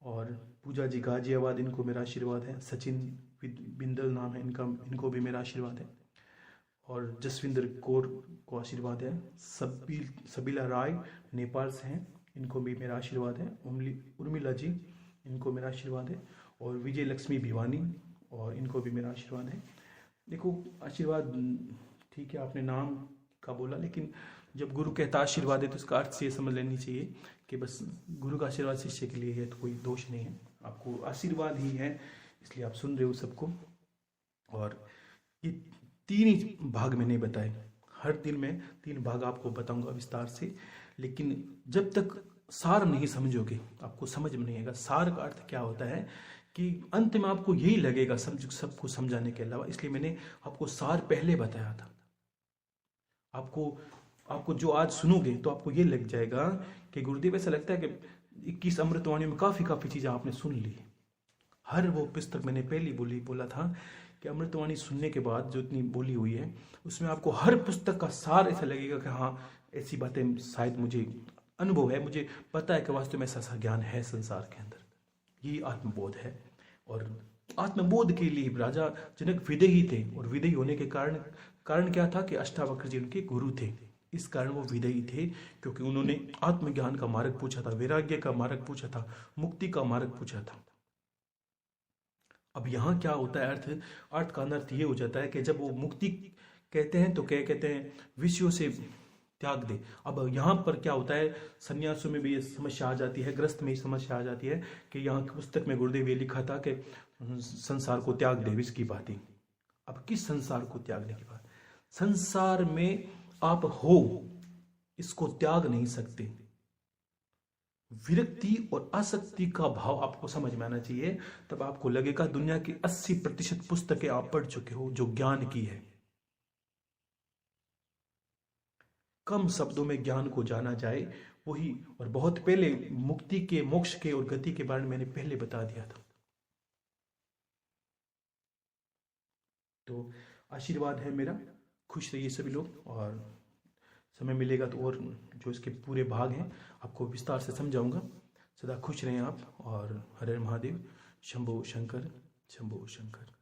और पूजा जी गाजियाबाद, इनको मेरा आशीर्वाद है। सचिन बिंदल नाम है इनका, इनको भी मेरा आशीर्वाद है। और जसविंदर कौर को आशीर्वाद है। सबीला राय नेपाल से हैं, इनको भी मेरा आशीर्वाद है। उर्मिला जी, इनको मेरा आशीर्वाद है। और विजय लक्ष्मी भिवानी, और इनको भी मेरा आशीर्वाद है। देखो आशीर्वाद ठीक है, आपने नाम का बोला, लेकिन जब गुरु कहता आशीर्वाद है तो इसका अर्थ से समझ लेनी चाहिए कि बस गुरु का आशीर्वाद शिष्य के लिए है, तो कोई दोष नहीं है, आपको आशीर्वाद ही है, इसलिए आप सुन रहे हो सबको। और ये 3 ही भाग मैंने बताए, हर दिन में 3 भाग आपको बताऊंगा विस्तार से, लेकिन जब तक सार नहीं समझोगे आपको समझ में नहीं आएगा। सार का अर्थ क्या होता है कि अंत में आपको यही लगेगा सबको समझाने के अलावा, इसलिए मैंने आपको सार पहले बताया था। आपको जो आज सुनोगे तो आपको ये लग जाएगा कि गुरुदेव, ऐसा लगता है कि 21 अमृतवाणी में काफी चीजें आपने सुन ली। हर वो पुस्तक मैंने पहले बोला था कि अमृतवाणी सुनने के बाद जो इतनी बोली हुई है, उसमें आपको हर पुस्तक का सार ऐसा लगेगा कि हाँ, ऐसी बातें शायद मुझे अनुभव है, मुझे पता है कि वास्तव में ऐसा ज्ञान है संसार के अंदर। ये आत्मबोध है। और आत्मबोध के लिए राजा जनक विदेही थे, और विदेही होने के कारण क्या था कि अष्टावक्र जी उनके गुरु थे। इस कारण वो विदेही थे, क्योंकि उन्होंने आत्मज्ञान का मार्ग पूछा था, वैराग्य का मार्ग पूछा था, मुक्ति का मार्ग पूछा था। अब यहाँ क्या होता है, अर्थ का अनर्थ ये हो जाता है कि जब वो मुक्ति कहते हैं तो क्या कहते हैं, विषयों से त्याग दे। अब यहाँ पर क्या होता है, सन्यासों में भी ये समस्या आ जाती है, ग्रस्त में ही समस्या आ जाती है कि यहाँ की पुस्तक में गुरुदेव ये लिखा था कि संसार को त्याग दे, विष की भांति। अब किस संसार को त्यागने की बात, संसार में आप हो, इसको त्याग नहीं सकते। विरक्ति और आसक्ति का भाव आपको समझ में आना चाहिए, तब आपको लगेगा दुनिया की 80% पुस्तकें आप पढ़ चुके हो जो ज्ञान की है। कम शब्दों में ज्ञान को जाना जाए वही, और बहुत पहले मुक्ति के, मोक्ष के और गति के बारे में मैंने पहले बता दिया था। तो आशीर्वाद है मेरा, खुश रहिए सभी लोग, और समय मिलेगा तो और जो इसके पूरे भाग हैं आपको विस्तार से समझाऊंगा। सदा खुश रहें आप, और हर हर महादेव, शंभो शंकर, शंभो शंकर।